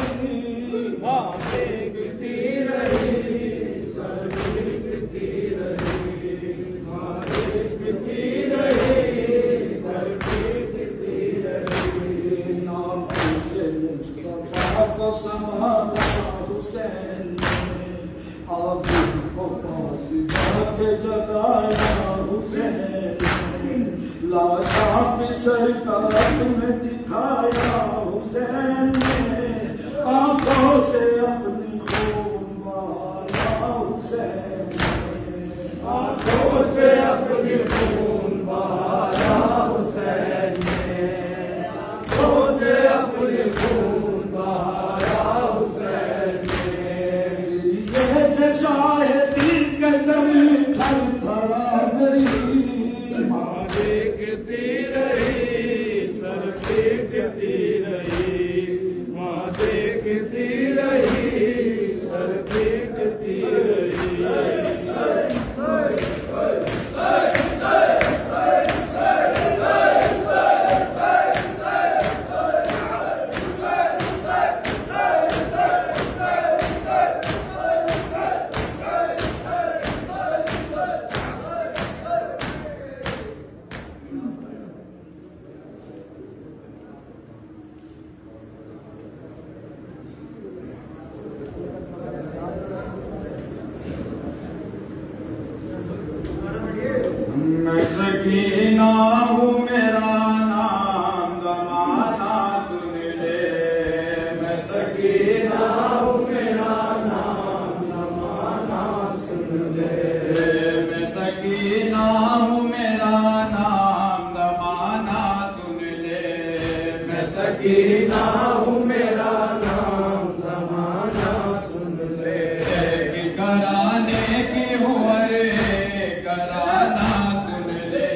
ماں دیکھتی رہی سر پیٹتی رہی ماں دیکھتی رہی سر پیٹتی رہی نام سے مصطفیٰ کو سنبھالا حسین نے آپ کو پاس جا کے جگایا حسین نے لاشا بھی سرکار میں دکھایا حسین نے آنکھوں سے اپنی خون بہایا حسین نے آنکھوں سے اپنی خون بہایا حسین نے آنکھوں سے اپنی خون بہایا حسین نے جیسے شاہدی کے زمین تھر تھرا گئی ماں دیکھتی رہی سر پیٹتی رہی ماں دیکھتی رہی سر پیٹتی رہی میں سکینہ ہوں میرا نام زمانہ سن لے میں سکینہ ہوں میرا نام زمانہ سن لے میں سکینہ ہوں میرا نام زمانہ سن لے میں سکینہ ہوں میرا نام زمانہ سن لے کرانے کی ہوں ارے کرانا سن لے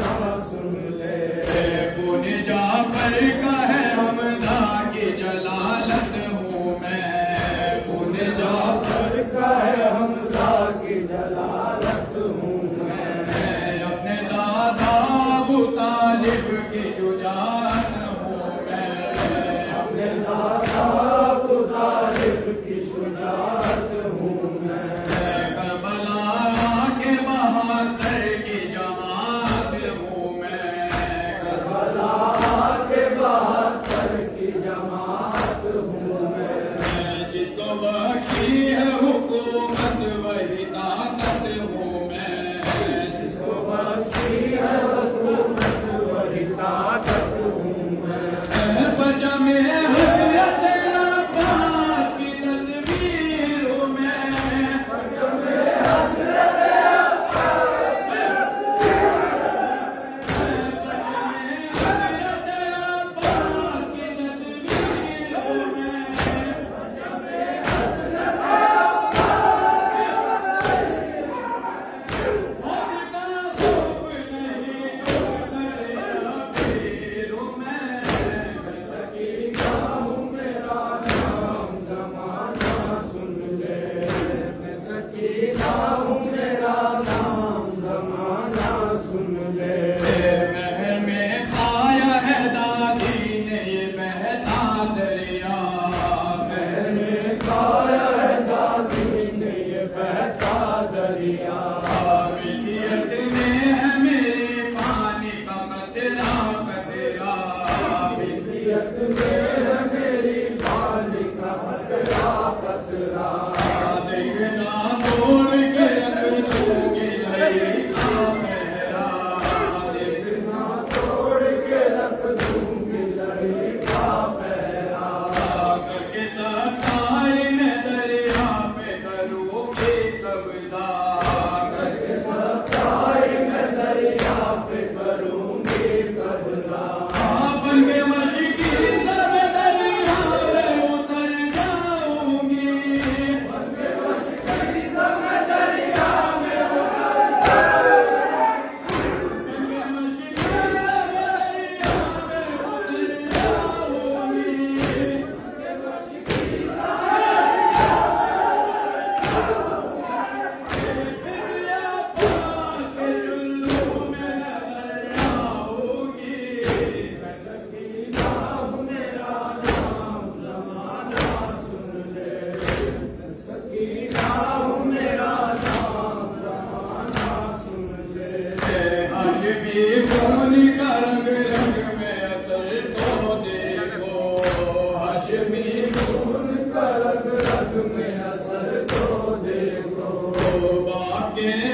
زمانہ سن لے کون جعفر کا ہے حمزہ کی جلالت ہوں میں کون جعفر کا ہے حمزہ کی جلالت ہوں میں اپنے دادا ابو طالب کی شجاعت ہوں میں اپنے دادا ابو طالب کی شجاعت ہوں میں کربلا کے بہادر کی جماعت ہوں میں کربلا کے بہادر کی جماعت ہوں میں جس کو بخشی ہے حکومت وہی طاقت ہوں میں جس کو بخشی ہے حکومت وہی طاقت ہوں میں بجم حضرت عباس کی تصویر ہوں میں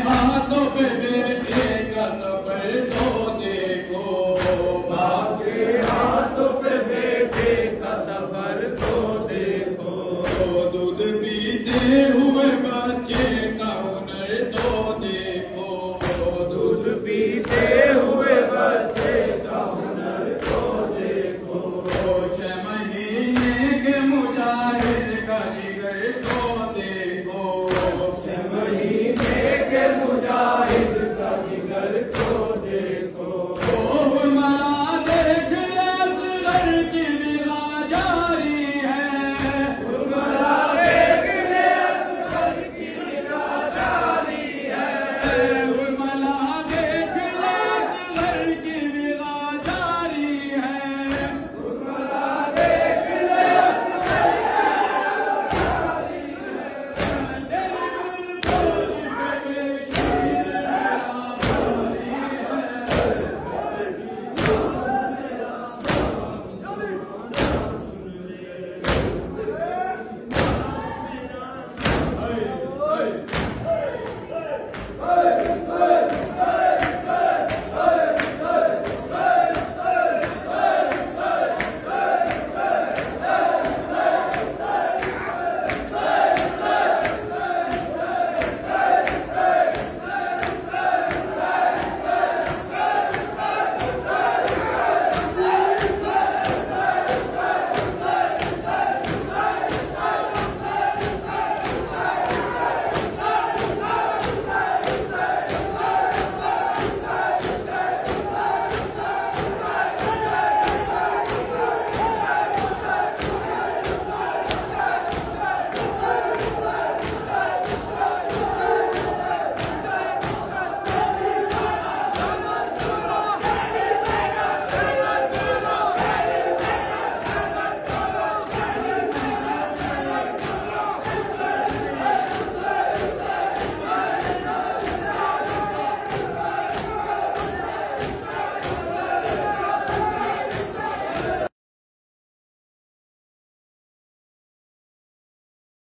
ہاتھوں پہ